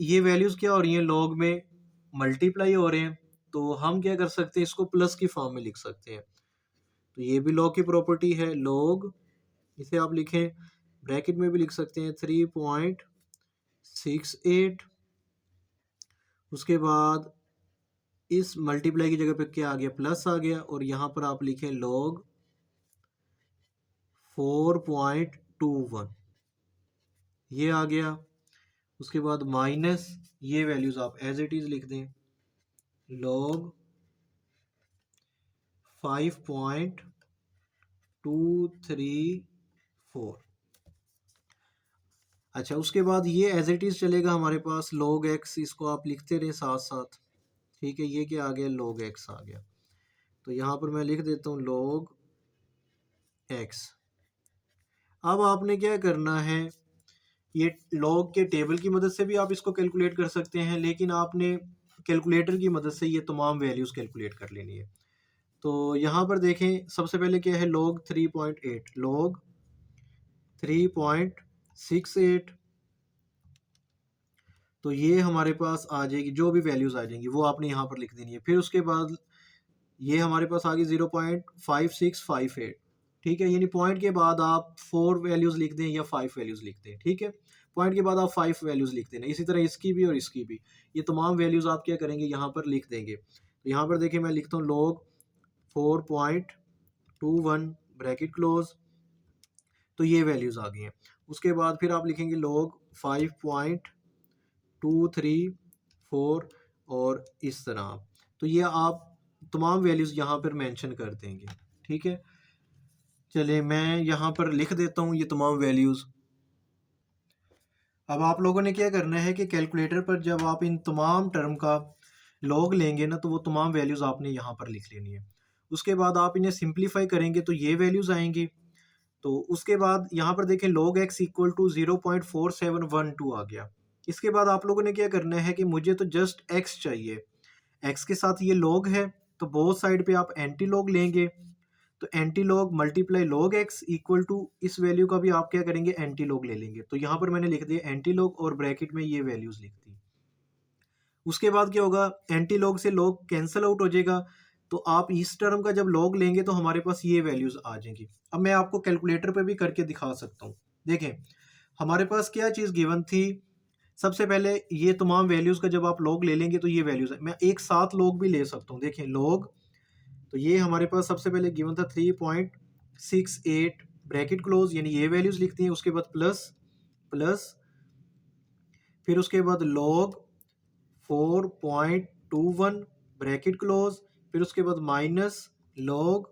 Speaker 1: ये वैल्यूज क्या हो रही हैं, लॉग में मल्टीप्लाई हो रहे हैं, तो हम क्या कर सकते हैं, इसको प्लस की फॉर्म में लिख सकते हैं। तो ये भी लॉग की प्रॉपर्टी है, लॉग, इसे आप लिखें ब्रैकेट में भी लिख सकते हैं 3.68, उसके बाद इस मल्टीप्लाई की जगह पे क्या आ गया, प्लस आ गया, और यहाँ पर आप लिखें लॉग 4.21, ये आ गया। उसके बाद माइनस ये वैल्यूज आप एज इट इज लिख दें, लॉग 5.234। अच्छा, उसके बाद ये एज इट इज चलेगा हमारे पास, लॉग एक्स, इसको आप लिखते रहे साथ साथ, ठीक है। ये क्या आ गया, लॉग एक्स आ गया। तो यहाँ पर मैं लिख देता हूँ लॉग एक्स। अब आपने क्या करना है, ये लॉग के टेबल की मदद से भी आप इसको कैलकुलेट कर सकते हैं, लेकिन आपने कैलकुलेटर की मदद से ये तमाम वैल्यूज़ कैलकुलेट कर लेनी है। तो यहाँ पर देखें, सबसे पहले क्या है, लॉग 3.8, लॉग 3.68। तो ये हमारे पास आ जाएगी, जो भी वैल्यूज़ आ जाएंगी वो आपने यहाँ पर लिख देनी है। फिर उसके बाद ये हमारे पास आ गई 0.5658। ठीक है, यानी पॉइंट के बाद आप 4 वैल्यूज़ लिख दें या 5 वैल्यूज़ लिख दें। ठीक है, पॉइंट के बाद आप 5 वैल्यूज़ लिख देना, इसी तरह इसकी भी और इसकी भी। ये तमाम वैल्यूज़ आप क्या करेंगे, यहाँ पर लिख देंगे। तो यहाँ पर देखिए मैं लिखता हूँ log 4.21 ब्रैकेट क्लोज। तो ये वैल्यूज़ आ गई हैं। उसके बाद फिर आप लिखेंगे log 5.234 और इस तरह। तो ये आप तमाम वैल्यूज़ यहाँ पर मेंशन कर देंगे। ठीक है, चलिए मैं यहाँ पर लिख देता हूँ ये तमाम वैल्यूज़। अब आप लोगों ने क्या करना है कि कैलकुलेटर पर जब आप इन तमाम टर्म का लॉग लेंगे ना, तो वो तमाम वैल्यूज़ आपने यहाँ पर लिख लेनी है। उसके बाद आप इन्हें सिंप्लीफाई करेंगे तो ये वैल्यूज़ आएंगी। तो उसके बाद यहाँ पर देखें log x इक्वल टू 0.4712 आ गया। इसके बाद आप लोगों ने क्या करना है कि मुझे तो जस्ट x चाहिए, x के साथ ये log है, तो बोथ साइड पे आप एंटी लॉग लेंगे। तो anti log multiply log x equal to इस वैल्यू का भी आप क्या करेंगे, एंटी लॉग ले लेंगे। तो यहाँ पर मैंने लिख दिया एंटी लॉग और ब्रैकेट में ये वैल्यूज़ लिख दी। उसके बाद क्या होगा, एंटी लॉग से लॉग कैंसिल आउट हो जाएगा। तो आप इस टर्म का जब लॉग लेंगे तो हमारे पास ये वैल्यूज़ आ जाएंगी। अब मैं आपको कैलकुलेटर पे भी करके दिखा सकता हूँ। देखें, हमारे पास क्या चीज़ गिवन थी, सबसे पहले ये तमाम वैल्यूज़ का जब आप लॉग ले लेंगे तो ये वैल्यूज़ है। मैं एक साथ लॉग भी ले सकता हूँ। देखें लॉग, तो ये हमारे पास सबसे पहले गिवन था 3.68 ब्रैकेट क्लोज, यानी ये वैल्यूज़ लिखती हैं। उसके बाद प्लस प्लस, फिर उसके बाद लॉग 4.21 ब्रैकेट क्लोज, फिर उसके बाद माइनस लॉग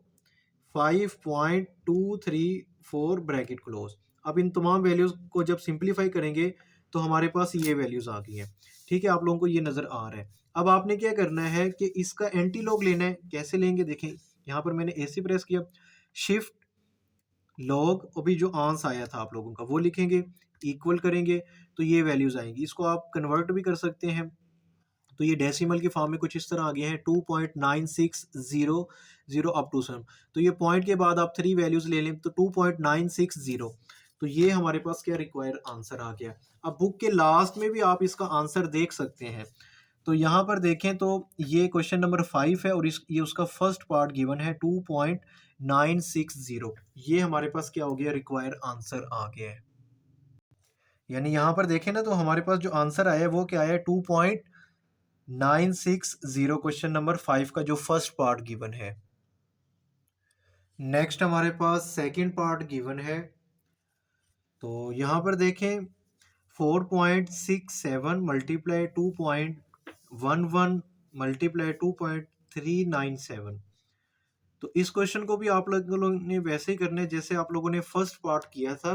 Speaker 1: 5.234 ब्रैकेट क्लोज। अब इन तमाम वैल्यूज़ को जब सिंप्लीफाई करेंगे तो हमारे पास ये वैल्यूज़ आ गई हैं। ठीक है, आप लोगों को ये नज़र आ रहा है। अब आपने क्या करना है कि इसका एंटी लॉग लेना है। कैसे लेंगे, देखें यहाँ पर मैंने AC प्रेस किया, शिफ्ट लॉग, अभी जो आंस आया था आप लोगों का वो लिखेंगे, इक्वल करेंगे तो ये वैल्यूज़ आएंगी। इसको आप कन्वर्ट भी कर सकते हैं। तो ये डेसिमल के फॉर्म में कुछ इस तरह आ गया है 2.9600 अप टू सम। तो ये पॉइंट के बाद आप 3 वैल्यूज ले लें तो 2.960। तो ये हमारे पास क्या रिक्वायर आंसर आ गया। अब बुक के लास्ट में भी आप इसका आंसर देख सकते हैं। तो यहाँ पर देखें तो ये क्वेश्चन नंबर 5 है और ये उसका फर्स्ट पार्ट गिवन है 2.960। ये हमारे पास क्या हो गया, रिक्वायर आंसर आ गया है। यानी यहाँ पर देखें ना, तो हमारे पास जो आंसर आया है वो क्या आया, 2.960, क्वेश्चन नंबर 5 का जो फर्स्ट पार्ट गिवन है। नेक्स्ट हमारे पास सेकंड पार्ट गिवन है। तो यहाँ पर देखें 4.67 मल्टीप्लाई 2.11 मल्टीप्लाई 2.397। तो इस क्वेश्चन को भी आप लोगों ने वैसे ही करना है जैसे आप लोगों ने फर्स्ट पार्ट किया था।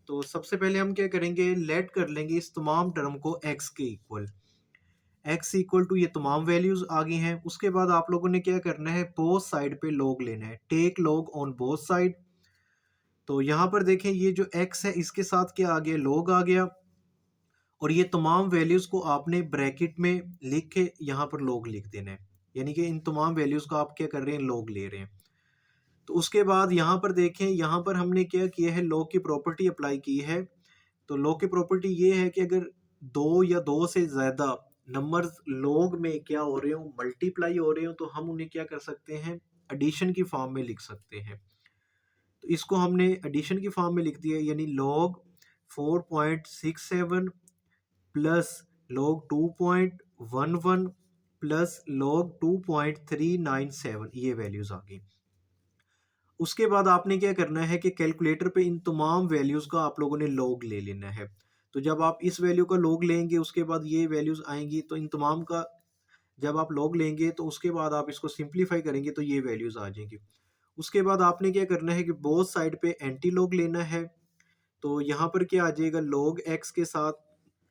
Speaker 1: तो सबसे पहले हम क्या करेंगे, लेट कर लेंगे इस तमाम टर्म को x के इक्वल। x इक्वल टू ये तमाम वैल्यूज आ गई हैं। उसके बाद आप लोगों ने क्या करना है, बोथ साइड पे लॉग लेना है, take log on both side. तो यहाँ पर देखें ये जो x है इसके साथ क्या आ गया, लॉग आ गया। और ये तमाम वैल्यूज को आपने ब्रैकेट में लिख के यहाँ पर लॉग लिख देना है। यानी कि इन तमाम वैल्यूज का आप क्या कर रहे हैं, लॉग ले रहे हैं। तो उसके बाद यहाँ पर देखें, यहाँ पर हमने क्या किया है, लॉग की प्रॉपर्टी अप्लाई की है। तो लॉग की प्रॉपर्टी ये है कि अगर दो या दो से ज़्यादा नंबर्स लॉग में क्या हो रहे हो, मल्टीप्लाई हो रहे हो, तो हम उन्हें क्या कर सकते हैं, एडिशन की फॉर्म में लिख सकते हैं। तो इसको हमने एडिशन की फॉर्म में लिख दिया, यानी log 4.67 plus log 2.11 plus log 2.397, ये वैल्यूज आ गई। उसके बाद आपने क्या करना है कि कैलकुलेटर पे इन तमाम वैल्यूज़ का आप लोगों ने लॉग ले लेना है। तो जब आप इस वैल्यू का लॉग लेंगे उसके बाद ये वैल्यूज़ आएंगी, तो इन तमाम का जब आप लॉग लेंगे तो उसके बाद आप इसको सिंप्लीफाई करेंगे तो ये वैल्यूज़ आ जाएंगी। उसके बाद आपने क्या करना है कि बोथ साइड पे एंटी लॉग लेना है। तो यहाँ पर क्या आ जाएगा, लॉग एक्स के साथ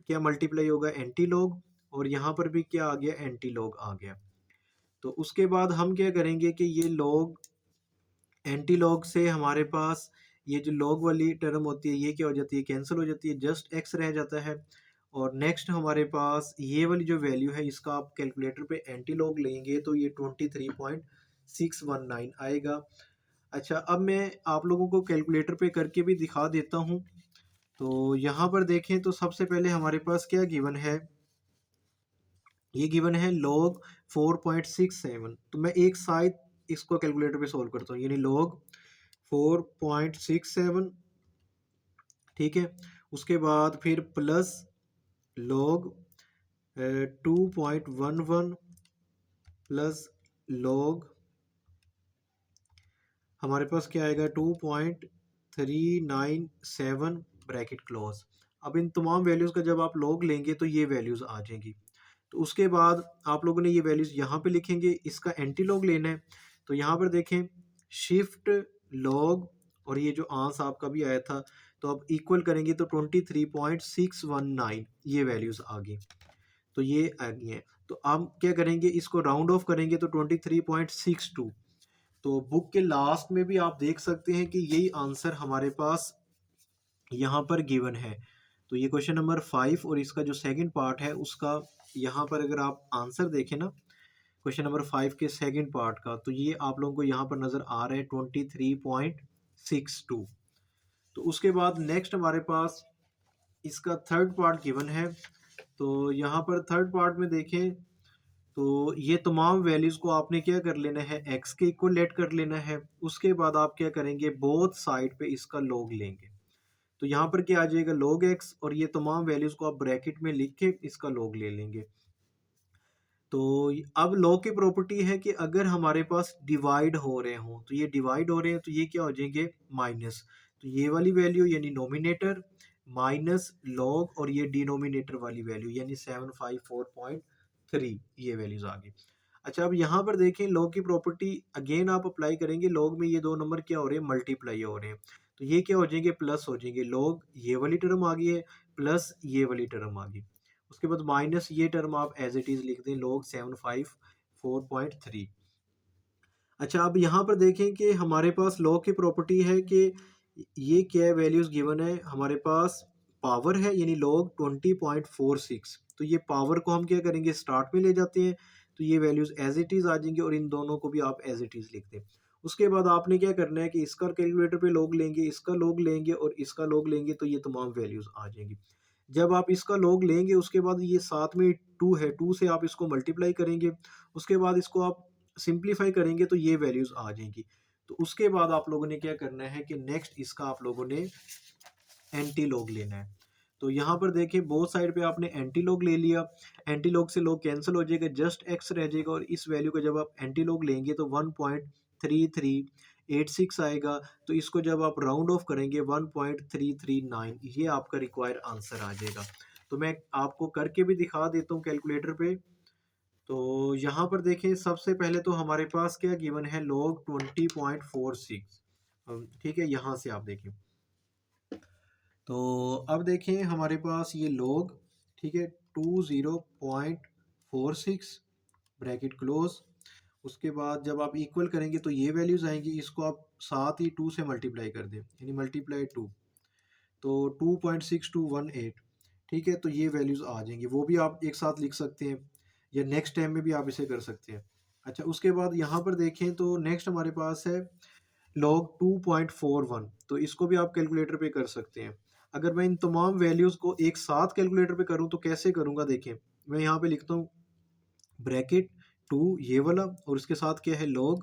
Speaker 1: क्या मल्टीप्लाई होगा, एंटी लॉग, और यहाँ पर भी क्या आ गया, एंटी लॉग आ गया। तो उसके बाद हम क्या करेंगे कि ये लॉग एंटी लॉग से हमारे पास ये जो लॉग वाली टर्म होती है ये क्या हो जाती है, कैंसिल हो जाती है, जस्ट एक्स रह जाता है। और नेक्स्ट हमारे पास ये वाली जो वैल्यू है इसका आप कैलकुलेटर पे एंटी लॉग लेंगे तो ये 23.619 आएगा। अच्छा, अब मैं आप लोगों को कैलकुलेटर पे करके भी दिखा देता हूँ। तो यहाँ पर देखें तो सबसे पहले हमारे पास क्या गिवन है, ये गिवन है log 4.67। तो मैं एक साइड इसको कैलकुलेटर पे सॉल्व करता हूँ, यानी log 4.67, ठीक है। उसके बाद फिर प्लस log 2.11 प्लस log हमारे पास क्या आएगा 2.397 ब्रैकेट क्लोज। अब इन तमाम वैल्यूज़ का जब आप log लेंगे तो ये वैल्यूज़ आ जाएंगी। तो उसके बाद आप लोगों ने ये वैल्यूज़ यहाँ पे लिखेंगे, इसका एंटी लॉग लेना है। तो यहाँ पर देखें शिफ्ट लॉग और ये जो आंस आपका भी आया था, तो अब इक्वल करेंगे तो 23.619 ये वैल्यूज़ आ गई। तो ये आ गई हैं। तो आप क्या करेंगे, इसको राउंड ऑफ करेंगे तो 23.62। तो बुक के लास्ट में भी आप देख सकते हैं कि यही आंसर हमारे पास यहाँ पर गिवन है। तो ये क्वेश्चन नंबर 5 और इसका जो सेकंड पार्ट है उसका यहाँ पर अगर आप आंसर देखें ना क्वेश्चन नंबर 5 के सेकंड पार्ट का, तो ये आप लोगों को यहाँ पर नज़र आ रहा है 23.62। तो उसके बाद नेक्स्ट हमारे पास इसका थर्ड पार्ट गिवन है। तो यहाँ पर थर्ड पार्ट में देखें तो ये तमाम वैल्यूज़ को आपने क्या कर लेना है, एक्स के इक्वल लेट कर लेना है। उसके बाद आप क्या करेंगे, बोथ साइड पे इसका लॉग लेंगे। तो यहाँ पर क्या आ जाएगा log x, और ये तमाम वैल्यूज़ को आप ब्रैकेट में लिख के इसका log ले लेंगे। तो अब log की प्रॉपर्टी है कि अगर हमारे पास डिवाइड हो रहे हों, तो ये डिवाइड हो रहे हैं तो ये क्या हो जाएंगे माइनस। तो ये वाली वैल्यू यानी नोमिनेटर माइनस log और ये डिनोमिनेटर वाली वैल्यू यानी 754.3 ये वैल्यूज आ गई। अच्छा, अब यहाँ पर देखें log की प्रॉपर्टी अगेन आप अप्लाई करेंगे। log में ये दो नंबर क्या हो रहे हैं, मल्टीप्लाई हो रहे हैं। तो ये क्या हो जाएंगे, प्लस हो जाएंगे। log ये वाली टर्म आ गई है प्लस ये वाली टर्म आ गई। उसके बाद माइनस ये टर्म आप एज इट इज लिख दें log 754.3। अच्छा, अब यहाँ पर देखें कि हमारे पास log की प्रॉपर्टी है कि ये क्या वैल्यूज गिवन है हमारे पास, पावर है यानी log 20.46। तो ये पावर को हम क्या करेंगे, स्टार्ट में ले जाते हैं। तो ये वैल्यूज एज इट इज आ जाएंगे और इन दोनों को भी आप एज इट इज लिख दें। उसके बाद आपने क्या करना है कि इसका कैलकुलेटर पे log लेंगे, इसका log लेंगे और इसका log लेंगे, तो ये तमाम वैल्यूज आ जाएंगी। जब आप इसका log लेंगे उसके बाद ये साथ में 2 है, 2 से आप इसको मल्टीप्लाई करेंगे। उसके बाद इसको आप सिंप्लीफाई करेंगे तो ये वैल्यूज़ आ जाएंगी। तो उसके बाद आप लोगों ने क्या करना है कि नेक्स्ट इसका आप लोगों ने एंटी लॉग लेना है। तो यहाँ पर देखिए बोथ साइड पे आपने एंटी लॉग ले लिया। एंटी लॉग से लॉग कैंसिल हो जाएगा, जस्ट एक्स रह जाएगा और इस वैल्यू को जब आप एंटी लॉग लेंगे तो 1.3386 आएगा। तो इसको जब आप राउंड ऑफ करेंगे 1.339 ये आपका रिक्वायर्ड आंसर आ जाएगा। तो मैं आपको करके भी दिखा देता हूँ कैलकुलेटर पे। तो यहाँ पर देखें सबसे पहले तो हमारे पास क्या गिवन है log 20.46। ठीक है, यहाँ से आप देखें तो अब देखें हमारे पास ये log, ठीक है 20.46 ब्रैकेट क्लोज। उसके बाद जब आप इक्वल करेंगे तो ये वैल्यूज आएंगी, इसको आप साथ ही 2 से मल्टीप्लाई कर दें यानी मल्टीप्लाई 2, तो 2.6218, ठीक है। तो ये वैल्यूज़ आ जाएंगी, वो भी आप एक साथ लिख सकते हैं या नेक्स्ट टाइम में भी आप इसे कर सकते हैं। अच्छा, उसके बाद यहाँ पर देखें तो नेक्स्ट हमारे पास है log 2.41। तो इसको भी आप कैलकुलेटर पे कर सकते हैं। अगर मैं इन तमाम वैल्यूज़ को एक साथ कैलकुलेटर पे करूँ तो कैसे करूँगा, देखें मैं यहाँ पे लिखता हूँ ब्रैकेट 2 ये वाला और उसके साथ क्या है log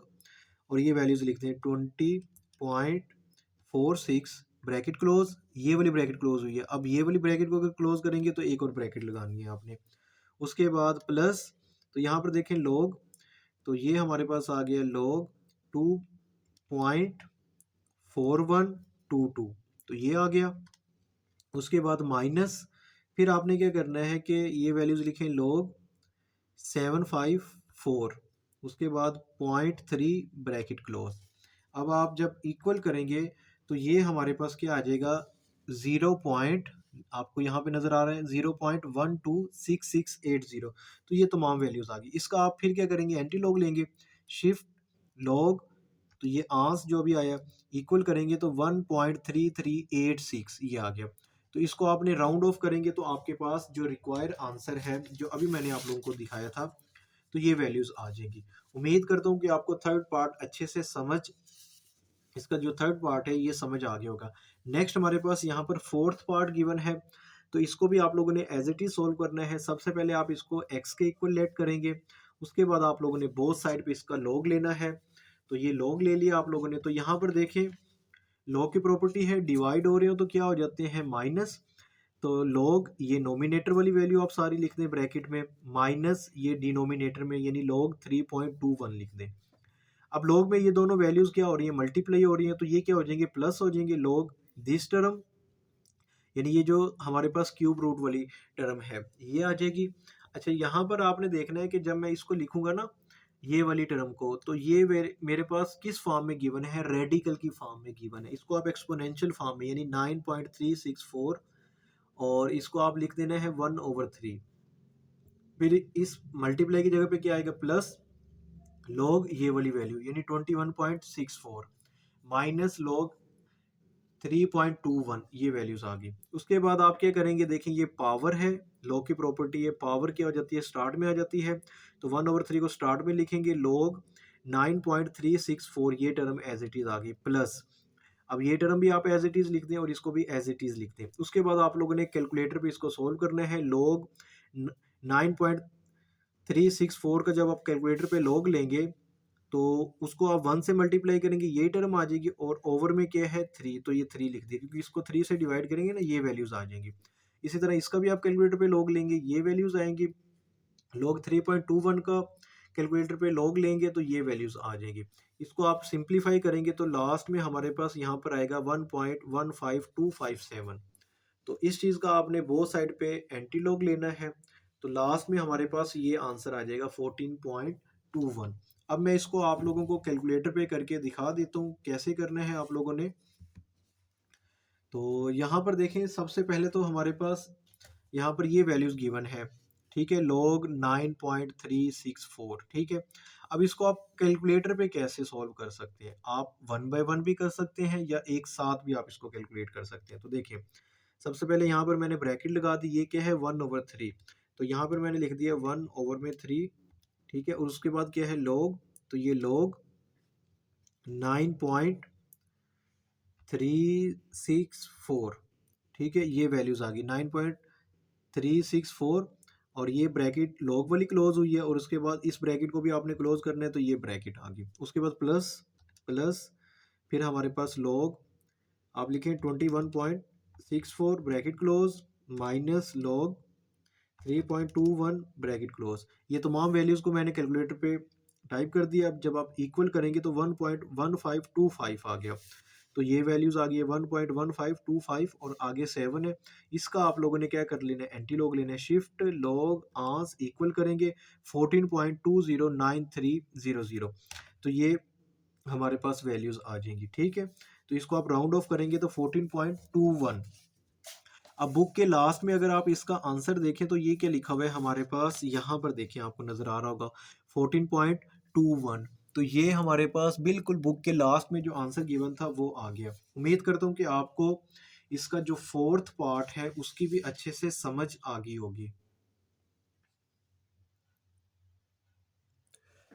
Speaker 1: और ये वैल्यूज़ लिखते हैं 20.46 ब्रैकेट क्लोज। ये वाली ब्रैकेट क्लोज हुई है। अब ये वाली ब्रैकेट को अगर क्लोज करेंगे तो एक और ब्रैकेट लगानी है आपने। उसके बाद प्लस, तो यहाँ पर देखें log, तो ये हमारे पास आ गया log 2.4122, तो ये आ गया। उसके बाद माइनस, फिर आपने क्या करना है कि ये वैल्यूज़ लिखें log 754, उसके बाद 0.3 ब्रैकेट क्लोज। अब आप जब इक्वल करेंगे तो ये हमारे पास क्या आ जाएगा 0 पॉइंट, आपको यहाँ पे नज़र आ रहा है 0.126680। तो ये तमाम वैल्यूज़ आ गई। इसका आप फिर क्या करेंगे, एंटी लॉग लेंगे, शिफ्ट लॉग तो ये आंस जो अभी आया इक्वल करेंगे तो 1.3386 ये आ गया। तो इसको आपने राउंड ऑफ करेंगे तो आपके पास जो रिक्वायर्ड आंसर है जो अभी मैंने आप लोगों को दिखाया था तो ये वैल्यूज आ जाएंगी। उम्मीद करता हूँ कि आपको थर्ड पार्ट अच्छे से समझ, इसका जो थर्ड पार्ट है ये समझ आ गया होगा। नेक्स्ट हमारे पास यहाँ पर फोर्थ पार्ट गिवन है, तो इसको भी आप लोगों ने एज इट इज सोल्व करना है। सबसे पहले आप इसको x के इक्वल लेट करेंगे, उसके बाद आप लोगों ने बोथ साइड पे इसका लॉग लेना है। तो ये लॉग ले लिया आप लोगों ने। तो यहाँ पर देखें लॉग की प्रॉपर्टी है डिवाइड हो रहे हो तो क्या हो जाते हैं माइनस। तो लॉग ये नोमिनेटर वाली वैल्यू आप सारी लिख दें ब्रैकेट में, माइनस ये डिनोमिनेटर में यानी लॉग 3.21 लिख दें। अब लॉग में ये दोनों वैल्यूज क्या हो रही है मल्टीप्लाई हो रही है, तो ये क्या हो जाएंगे प्लस हो जाएंगे लॉग दिस टर्म, यानी ये जो हमारे पास क्यूब रूट वाली टर्म है ये आ जाएगी। अच्छा यहाँ पर आपने देखना है कि जब मैं इसको लिखूंगा ना ये वाली टर्म को, तो ये मेरे पास किस फॉर्म में गिवन है, रेडिकल की फॉर्म में गिवन है। इसको आप एक्सपोनेंशियल फॉर्म में यानी 9.364 और इसको आप लिख देना है 1/3। फिर इस मल्टीप्लाई की जगह पे क्या आएगा प्लस लॉग ये वाली वैल्यू यानी 21.64 माइनस लॉग 3.21 ये वैल्यूज आ गई। उसके बाद आप क्या करेंगे देखें ये पावर है, लॉग की प्रॉपर्टी है, पावर क्या हो जाती है स्टार्ट में आ जाती है। तो 1/3 को स्टार्ट में लिखेंगे, लॉग 9.364 ये टर्म एज इट इज आ गई प्लस। अब ये टर्म भी आप एज इट इज लिख दें और इसको भी एज इट इज लिख दें। उसके बाद आप लोगों ने कैलकुलेटर पे इसको सोल्व करना है। लॉग 9.364 का जब आप कैलकुलेटर पे लॉग लेंगे तो उसको आप 1 से मल्टीप्लाई करेंगे ये टर्म आ जाएगी, और ओवर में क्या है 3 तो ये 3 लिख दिए क्योंकि इसको 3 से डिवाइड करेंगे ना ये वैल्यूज आ जाएंगी। इसी तरह इसका भी आप कैलकुलेटर पे लॉग लेंगे ये वैल्यूज आएंगी। लॉग 3.21 का कैलकुलेटर पे लॉग लेंगे तो ये वैल्यूज आ जाएगी। इसको आप सिंप्लीफाई करेंगे तो लास्ट में हमारे पास यहाँ पर आएगा 1.15257। तो इस चीज़ का आपने बोथ साइड पे एंटी लॉग लेना है। तो लास्ट में हमारे पास ये आंसर आ जाएगा 14.21। अब मैं इसको आप लोगों को कैलकुलेटर पे करके दिखा देता हूँ कैसे करना है आप लोगों ने। तो यहाँ पर देखें सबसे पहले तो हमारे पास यहाँ पर ये वैल्यूज गिवन है, ठीक है, लॉग 9.364, ठीक है। अब इसको आप कैलकुलेटर पे कैसे सॉल्व कर सकते हैं, आप 1 बाय 1 भी कर सकते हैं या एक साथ भी आप इसको कैलकुलेट कर सकते हैं। तो देखिए सबसे पहले यहाँ पर मैंने ब्रैकेट लगा दी, ये क्या है 1/3, तो यहाँ पर मैंने लिख दिया 1/3, ठीक है। और उसके बाद क्या है लॉग, तो ये लॉग 9.364, ठीक है, ये वैल्यूज आ गई 9.364 और ये ब्रैकेट लॉग वाली क्लोज हुई है और उसके बाद इस ब्रैकेट को भी आपने क्लोज करना है तो ये ब्रैकेट आ गई। उसके बाद प्लस प्लस फिर हमारे पास लॉग आप लिखें 21.64 bracket close minus log 3.21 bracket close. ये तमाम वैल्यूज़ को मैंने कैलकुलेटर पे टाइप कर दिया। अब जब आप इक्वल करेंगे तो 1.1525 आ गया। तो ये वैल्यूज़ आ गई है 1.1525 और आगे 7 है। इसका आप लोगों ने क्या कर लेना है एंटी लॉग लेना है, शिफ्ट लॉग आंस इक्वल करेंगे 14.209300। तो ये हमारे पास वैल्यूज़ आ जाएंगी, ठीक है। तो इसको आप राउंड ऑफ करेंगे तो 14.21। अब बुक के लास्ट में अगर आप इसका आंसर देखें तो ये क्या लिखा हुआ है हमारे पास, यहाँ पर देखें आपको नज़र आ रहा होगा 14.21। तो ये हमारे पास बिल्कुल बुक के लास्ट में जो आंसर गिवन था वो आ गया। उम्मीद करता हूँ कि आपको इसका जो फोर्थ पार्ट है उसकी भी अच्छे से समझ आ गई होगी।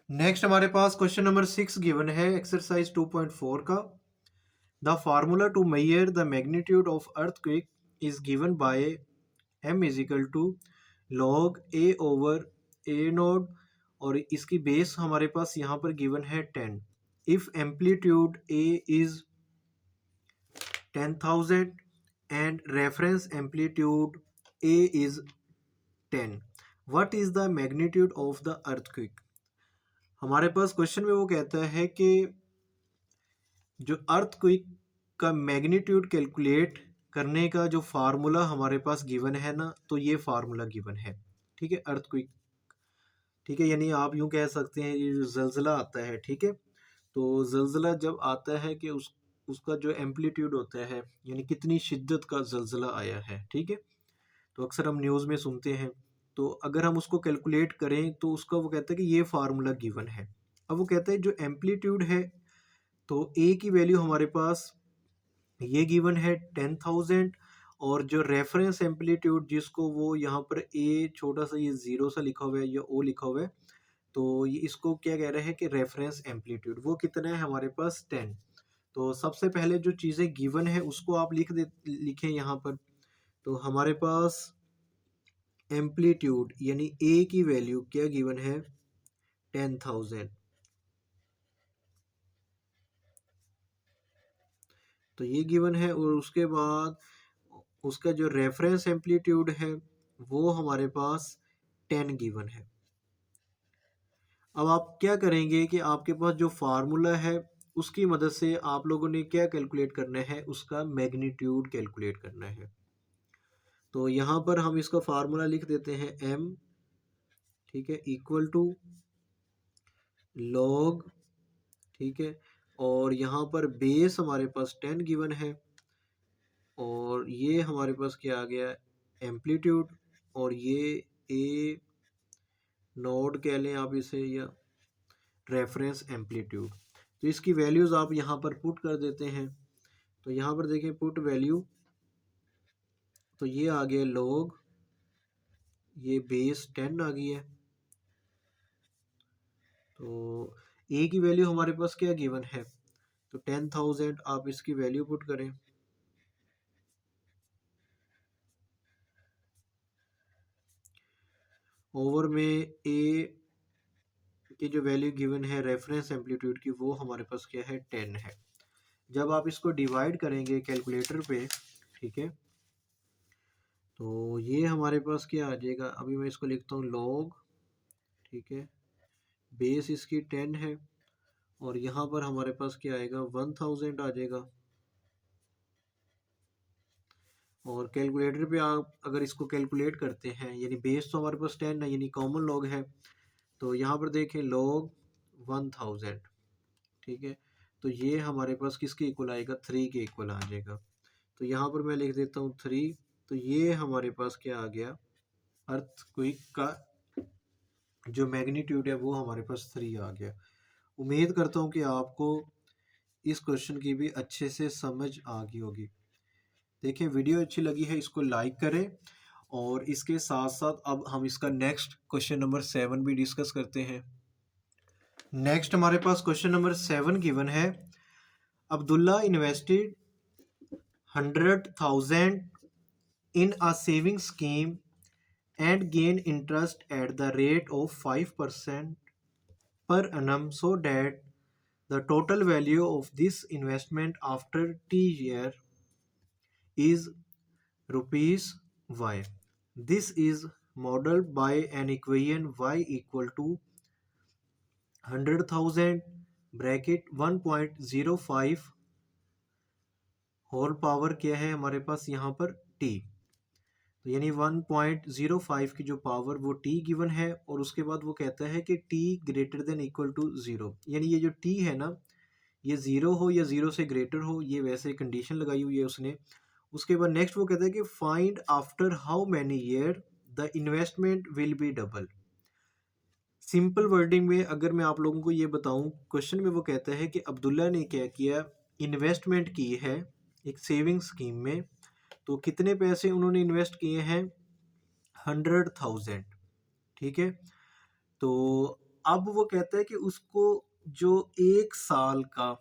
Speaker 1: नेक्स्ट हमारे पास क्वेश्चन नंबर 6 गिवन है एक्सरसाइज 2.4 का। The formula to measure the magnitude of earthquake is given by m is equal to log a/a0 और इसकी बेस हमारे पास यहाँ पर गिवन है 10। If amplitude a is 10,000 and reference amplitude a is 10, what is the magnitude of the earthquake. हमारे पास question में वो कहता है कि जो अर्थक्वेक का मैग्नीट्यूड कैलकुलेट करने का जो फार्मूला हमारे पास गिवन है ना, तो ये फार्मूला गिवन है, ठीक है, अर्थक्वेक, ठीक है। यानी आप यूं कह सकते हैं ये जो जल्जला आता है, ठीक है, तो जल्जला जब आता है कि उसका जो एम्पलीट्यूड होता है यानी कितनी शिद्दत का जल्जला आया है, ठीक है। तो अक्सर हम न्यूज़ में सुनते हैं, तो अगर हम उसको कैलकुलेट करें तो उसका वो कहता है कि ये फार्मूला गिवन है। अब वो कहता है जो एम्पलीट्यूड है तो ए की वैल्यू हमारे पास ये गिवन है 10,000, और जो रेफरेंस एम्पलीट्यूड जिसको वो यहाँ पर ए छोटा सा ये जीरो सा लिखा हुआ है या ओ लिखा हुआ है, तो ये इसको क्या कह रहे हैं कि रेफरेंस एम्पलीट्यूड वो कितना है हमारे पास 10। तो सबसे पहले जो चीज़ें गिवन है उसको आप लिखें यहाँ पर। तो हमारे पास एम्पलीट्यूड यानी ए की वैल्यू क्या गिवन है 10,000। तो ये गिवन है, और उसके बाद उसका जो रेफरेंस एम्पलीट्यूड है वो हमारे पास 10 गिवन है। अब आप क्या करेंगे कि आपके पास जो फार्मूला है उसकी मदद से आप लोगों ने क्या कैलकुलेट करना है, उसका मैग्नीट्यूड कैलकुलेट करना है। तो यहाँ पर हम इसका फार्मूला लिख देते हैं m, ठीक है, इक्वल टू लॉग, ठीक है, और यहाँ पर बेस हमारे पास 10 गिवन है, और ये हमारे पास क्या आ गया एम्पलीट्यूड, और ये ए नोड कह लें आप इसे, या रेफरेंस एम्पलीट्यूड। तो इसकी वैल्यूज़ आप यहाँ पर पुट कर देते हैं। तो यहाँ पर देखें पुट वैल्यू, तो ये आ गया लॉग, ये बेस 10 आ गई है। तो ए की वैल्यू हमारे पास क्या गिवन है, तो 10,000, आप इसकी वैल्यू पुट करें। ओवर में ए की जो वैल्यू गिवन है रेफरेंस एम्पलीट्यूड की वो हमारे पास क्या है 10 है। जब आप इसको डिवाइड करेंगे कैलकुलेटर पे, ठीक है, तो ये हमारे पास क्या आ जाएगा, अभी मैं इसको लिखता हूँ लॉग, ठीक है, बेस इसकी 10 है, और यहाँ पर हमारे पास क्या आएगा 1000 आ जाएगा। और कैलकुलेटर पे आप अगर इसको कैलकुलेट करते हैं, यानी बेस तो हमारे पास 10 है यानी कॉमन लॉग है, तो यहाँ पर देखें लॉग 1000, ठीक है, तो ये हमारे पास किसके इक्वल आएगा 3 के इक्वल आ जाएगा। तो यहाँ पर मैं लिख देता हूँ 3, तो ये हमारे पास क्या आ गया अर्थक्वेक का जो मैग्नीट्यूड है वो हमारे पास 3 आ गया। उम्मीद करता हूँ कि आपको इस क्वेश्चन की भी अच्छे से समझ आ गई होगी। देखिए वीडियो अच्छी लगी है इसको लाइक करें, और इसके साथ साथ अब हम इसका नेक्स्ट क्वेश्चन नंबर 7 भी डिस्कस करते हैं। नेक्स्ट हमारे पास क्वेश्चन नंबर 7 गिवन है, Abdullah invested 100,000 in a saving scheme and gain interest at the rate of 5% per annum, so that the total value of this investment after T year is rupees y. This is modeled by an equation y equal to 100,000 bracket 1.05 whole power क्या है हमारे पास यहाँ पर t, तो यानी 1.05 की जो power वो t गिवन है, और उसके बाद वो कहता है कि t greater than equal to 0, यानी ये जो t है ना ये 0 हो या 0 से ग्रेटर हो, ये वैसे कंडीशन लगाई हुई है उसने। उसके बाद नेक्स्ट वो कहता है कि find after how many year the investment will be double. Simple wording में अगर मैं आप लोगों को ये बताऊं, क्वेश्चन में वो कहता है कि अब्दुल्ला ने क्या किया, इन्वेस्टमेंट की है एक सेविंग स्कीम में, तो कितने पैसे उन्होंने इन्वेस्ट किए हैं 100,000, ठीक है। तो अब वो कहता है कि उसको जो 1 साल का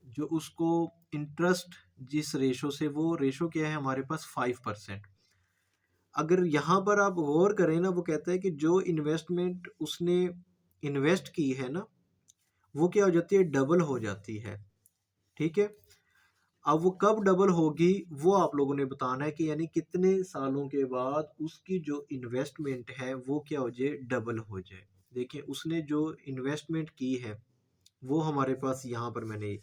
Speaker 1: जो उसको इंटरेस्ट जिस रेशो से, वो रेशो क्या है हमारे पास 5%। अगर यहाँ पर आप गौर करें ना, वो कहता है कि जो इन्वेस्टमेंट उसने इन्वेस्ट की है ना वो क्या हो जाती है डबल हो जाती है, ठीक है। अब वो कब डबल होगी वो आप लोगों ने बताना है कि यानी कितने सालों के बाद उसकी जो इन्वेस्टमेंट है वो क्या हो जाए डबल हो जाए। देखिए उसने जो इन्वेस्टमेंट की है वो हमारे पास यहाँ पर मैंने,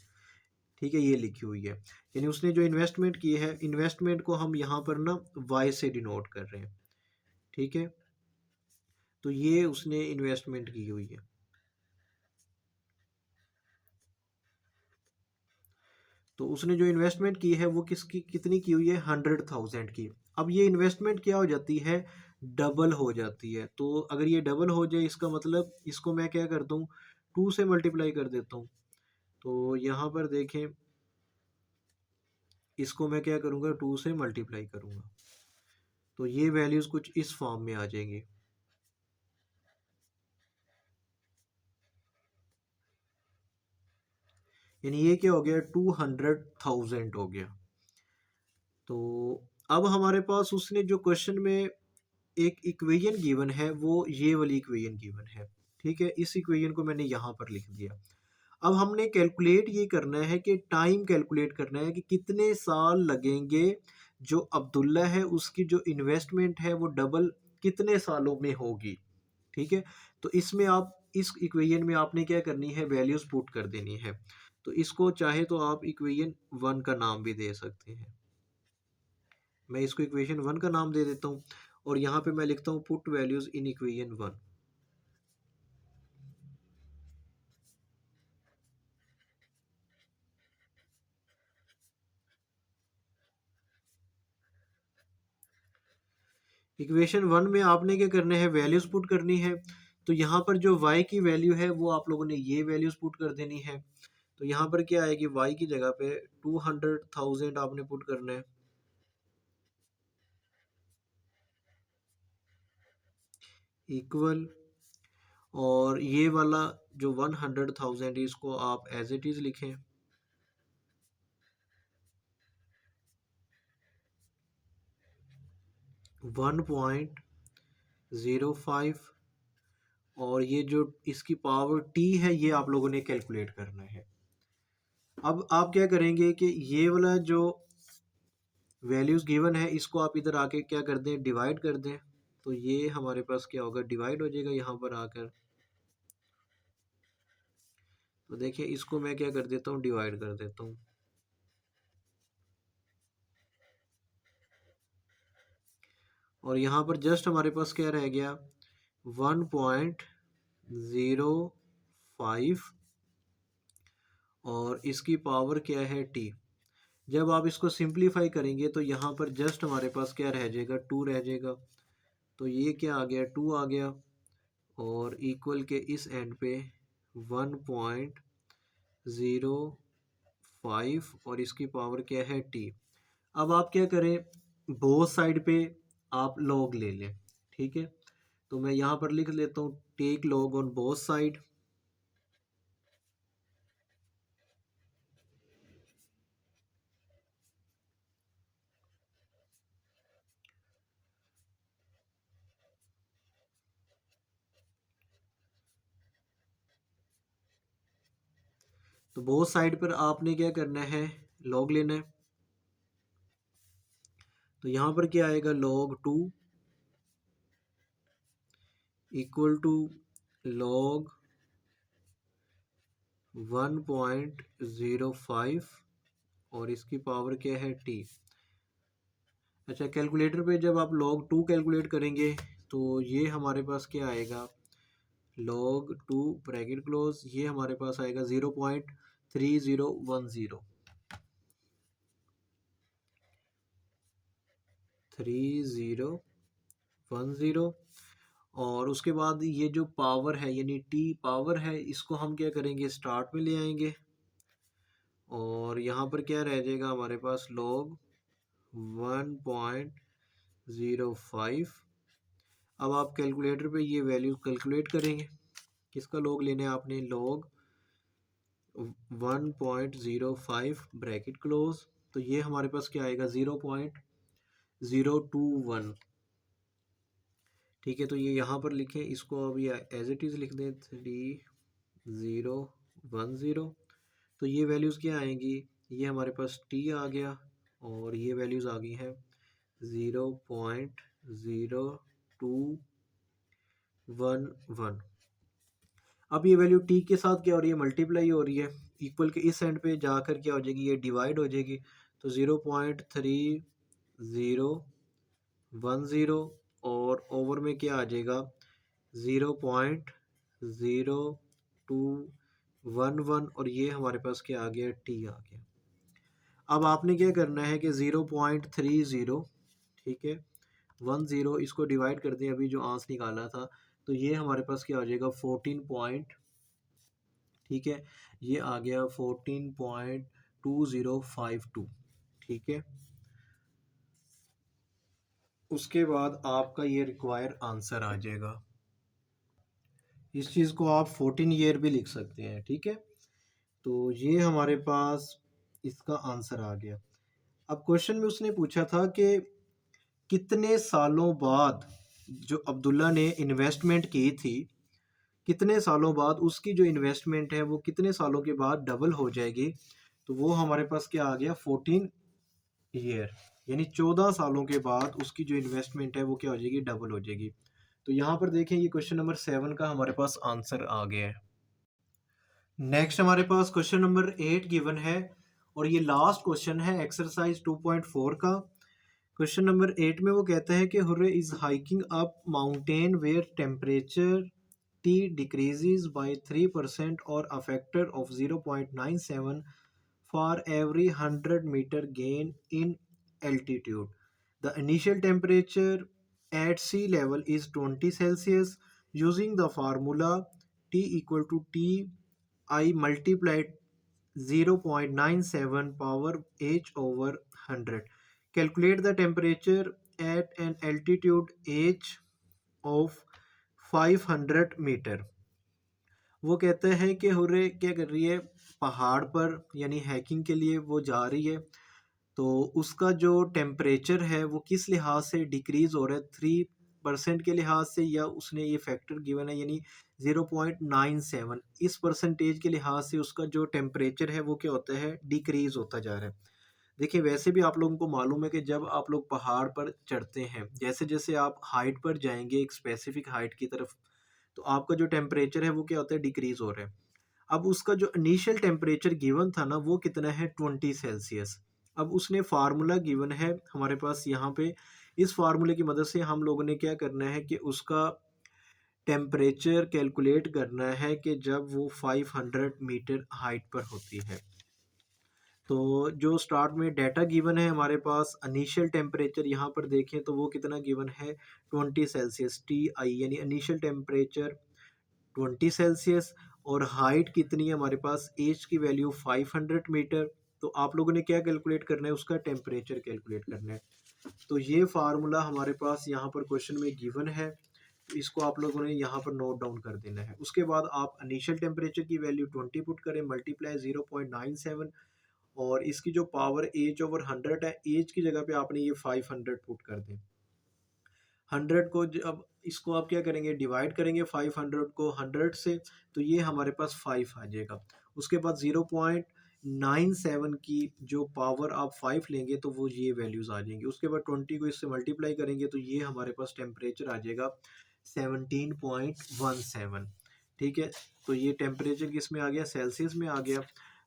Speaker 1: ठीक है, ये लिखी हुई है, यानी उसने जो इन्वेस्टमेंट की है, इन्वेस्टमेंट को हम यहाँ पर ना वाई से डिनोट कर रहे हैं, ठीक है। तो ये उसने इन्वेस्टमेंट की हुई है। तो उसने जो इन्वेस्टमेंट की है वो किसकी कितनी की हुई है 100,000 की। अब ये इन्वेस्टमेंट क्या हो जाती है डबल हो जाती है। तो अगर ये डबल हो जाए इसका मतलब इसको मैं क्या करता हूँ 2 से मल्टीप्लाई कर देता हूँ। तो यहाँ पर देखें, इसको मैं क्या करूँगा, 2 से मल्टीप्लाई करूँगा, तो ये वैल्यूज़ कुछ इस फॉर्म में आ जाएंगी। यानी ये क्या हो गया, 200,000 हो गया। तो अब हमारे पास उसने जो क्वेश्चन में एक इक्वेशन गिवन है, वो ये वाली इक्वेशन गिवन है, ठीक है। इस इक्वेशन को मैंने यहाँ पर लिख दिया। अब हमने कैलकुलेट ये करना है कि टाइम कैलकुलेट करना है कि कितने साल लगेंगे, जो अब्दुल्ला है उसकी जो इन्वेस्टमेंट है वो डबल कितने सालों में होगी, ठीक है। तो इसमें आप इस इक्वेशन में आपने क्या करनी है, वैल्यूज पुट कर देनी है। तो इसको चाहे तो आप इक्वेशन 1 का नाम भी दे सकते हैं। मैं इसको इक्वेशन 1 का नाम दे देता हूँ और यहाँ पे मैं लिखता हूँ put values in equation 1। Equation 1 में आपने क्या करना है, वैल्यूज पुट करनी है। तो यहाँ पर जो y की वैल्यू है वो आप लोगों ने ये वैल्यूज पुट कर देनी है। तो यहाँ पर क्या आएगी, y की जगह पे 200,000 आपने पुट करना है, इक्वल, और ये वाला जो 100,000 इसको आप एज इट इज लिखें, 1.05, और ये जो इसकी पावर t है ये आप लोगों ने कैलकुलेट करना है। अब आप क्या करेंगे कि ये वाला जो वैल्यूज गिवन है इसको आप इधर आके क्या कर दें, डिवाइड कर दें। तो ये हमारे पास क्या होगा, डिवाइड हो जाएगा यहाँ पर आकर। तो देखिए इसको मैं क्या कर देता हूँ, डिवाइड कर देता हूँ। और यहाँ पर जस्ट हमारे पास क्या रह गया, 1.05, और इसकी पावर क्या है t। जब आप इसको सिंप्लीफाई करेंगे तो यहाँ पर जस्ट हमारे पास क्या रह जाएगा, 2 रह जाएगा। तो ये क्या आ गया, 2 आ गया, और इक्वल के इस एंड पे 1.05, और इसकी पावर क्या है t। अब आप क्या करें, बोथ साइड पे आप लॉग ले लें, ठीक है। तो मैं यहाँ पर लिख लेता हूँ take log on both side. तो बोथ साइड पर आपने क्या करना है, लॉग लेना है। तो यहाँ पर क्या आएगा, log 2 इक्वल टू log 1.05, और इसकी पावर क्या है t। अच्छा, कैलकुलेटर पे जब आप log 2 कैलकुलेट करेंगे तो ये हमारे पास क्या आएगा, log 2 ब्रैकेट क्लोज, ये हमारे पास आएगा 0.3010, 3010। और उसके बाद ये जो पावर है यानी t पावर है, इसको हम क्या करेंगे, स्टार्ट में ले आएंगे, और यहाँ पर क्या रह जाएगा हमारे पास, log 1.05। अब आप कैलकुलेटर पे ये वैल्यू कैलकुलेट करेंगे, किसका log लेना है आपने, log 1.05 ब्रैकेट क्लोज। तो ये हमारे पास क्या आएगा, 0.021, ठीक है। तो ये यहाँ पर लिखें, इसको अभी एज इट इज़ लिख दें, 3010। तो ये वैल्यूज़ क्या आएंगी, ये हमारे पास t आ गया, और ये वैल्यूज़ आ गई हैं 0.0211। अब ये वैल्यू t के साथ क्या हो रही है, मल्टीप्लाई हो रही है। इक्वल के इस एंड पे जाकर क्या हो जाएगी, ये डिवाइड हो जाएगी। तो 0.3010, और ओवर में क्या आ जाएगा, 0.0211, और ये हमारे पास क्या आ गया, t आ गया। अब आपने क्या करना है कि 0.30, ठीक है, 10, इसको डिवाइड कर दें, अभी जो आंस निकाला था। तो ये हमारे पास क्या हो जाएगा, ठीक है, ये आ गया 14.2052। ठीक है, उसके बाद आपका ये रिक्वायर आंसर आ जाएगा। इस चीज़ को आप 14 ईयर भी लिख सकते हैं। ठीक है, तो ये हमारे पास इसका आंसर आ गया। अब क्वेश्चन में उसने पूछा था कि कितने सालों बाद जो अब्दुल्ला ने इन्वेस्टमेंट की थी, कितने सालों बाद उसकी जो इन्वेस्टमेंट है वो कितने सालों के बाद डबल हो जाएगी। तो वो हमारे पास क्या आ गया, 14 ईयर, यानी 14 सालों के बाद उसकी जो इन्वेस्टमेंट है वो क्या हो जाएगी, डबल हो जाएगी। तो यहाँ पर देखें, ये क्वेश्चन नंबर 7 का हमारे पास आंसर आ गया है। नेक्स्ट हमारे पास क्वेश्चन नंबर 8 गिवन है, और ये लास्ट क्वेश्चन है एक्सरसाइज 2.4 का। क्वेश्चन नंबर 8 में वो कहता है कि hurray is hiking up mountain where temperature t decreases by 3% और a factor of 0.97 for every 100 meter gain in altitude. The initial temperature at sea level is 20 Celsius. Using the formula T equal to T I multiplied 0.97 power h over 100. Calculate the temperature at an altitude h of 500 meter. वो कहते हैं कि hurray क्या कर रही है, पहाड़ पर यानी हैकिंग के लिए वो जा रही है। तो उसका जो टेम्परेचर है वो किस लिहाज से डिक्रीज हो रहा है, 3% के लिहाज से, या उसने ये फैक्टर गिवन है यानी 0.97, इस परसेंटेज के लिहाज से उसका जो टेम्परेचर है वो क्या होता है, डिक्रीज होता जा रहा है। देखिए, वैसे भी आप लोगों को मालूम है कि जब आप लोग पहाड़ पर चढ़ते हैं, जैसे जैसे आप हाइट पर जाएंगे एक स्पेसिफिक हाइट की तरफ, तो आपका जो टेम्परेचर है वो क्या होता है, डिक्रीज हो रहा है। अब उसका जो इनिशियल टेम्परेचर गिवन था ना वो कितना है, 20 सेल्सियस। अब उसने फार्मूला गिवन है हमारे पास यहाँ पे, इस फार्मूले की मदद से हम लोगों ने क्या करना है कि उसका टेम्परेचर कैलकुलेट करना है कि जब वो 500 मीटर हाइट पर होती है। तो जो स्टार्ट में डाटा गिवन है हमारे पास, इनिशियल टेम्परेचर यहाँ पर देखें तो वो कितना गिवन है, 20 सेल्सियस, टी आई यानी इनिशियल टेम्परेचर 20 सेल्सियस, और हाइट कितनी है हमारे पास, एज की वैल्यू 500 मीटर। तो आप लोगों ने क्या कैलकुलेट करना है, उसका टेम्परेचर कैलकुलेट करना है। तो ये फार्मूला हमारे पास यहाँ पर क्वेश्चन में गिवन है, तो इसको आप लोगों ने यहाँ पर नोट डाउन कर देना है। उसके बाद आप इनिशियल टेम्परेचर की वैल्यू 20 पुट करें, मल्टीप्लाई 0.97, और इसकी जो पावर एज ओवर 100 है, एज की जगह पे आपने ये 500 पुट कर दें। 100 को अब इसको आप क्या करेंगे, डिवाइड करेंगे 500 को 100 से, तो ये हमारे पास 5 आ जाएगा। उसके बाद 0.97 की जो पावर आप 5 लेंगे तो वो ये वैल्यूज़ आ जाएंगी। उसके बाद 20 को इससे मल्टीप्लाई करेंगे तो ये हमारे पास टेम्परेचर आ जाएगा 17.17। ठीक है, तो ये टेम्परेचर किस में आ गया, सेल्सियस में आ गया।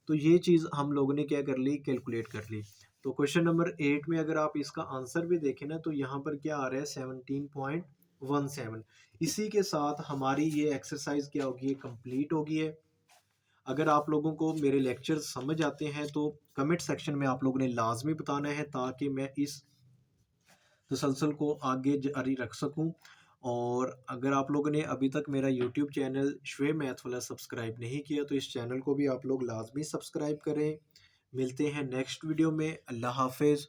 Speaker 1: तो ये चीज़ हम लोगों ने क्या कर ली, कैलकुलेट कर ली। तो क्वेश्चन नंबर 8 में अगर आप इसका आंसर भी देखें ना, तो यहाँ पर क्या आ रहा है, 17.17। इसी के साथ हमारी ये एक्सरसाइज क्या होगी, ये कंप्लीट होगी है। अगर आप लोगों को मेरे लेक्चर्स समझ आते हैं तो कमेंट सेक्शन में आप लोगों ने लाजमी बताना है, ताकि मैं इस तसलसल को आगे जारी रख सकूं। और अगर आप लोगों ने अभी तक मेरा यूट्यूब चैनल श्वे मैथ वाला सब्सक्राइब नहीं किया तो इस चैनल को भी आप लोग लाजमी सब्सक्राइब करें। मिलते हैं नेक्स्ट वीडियो में। अल्लाह हाफिज़।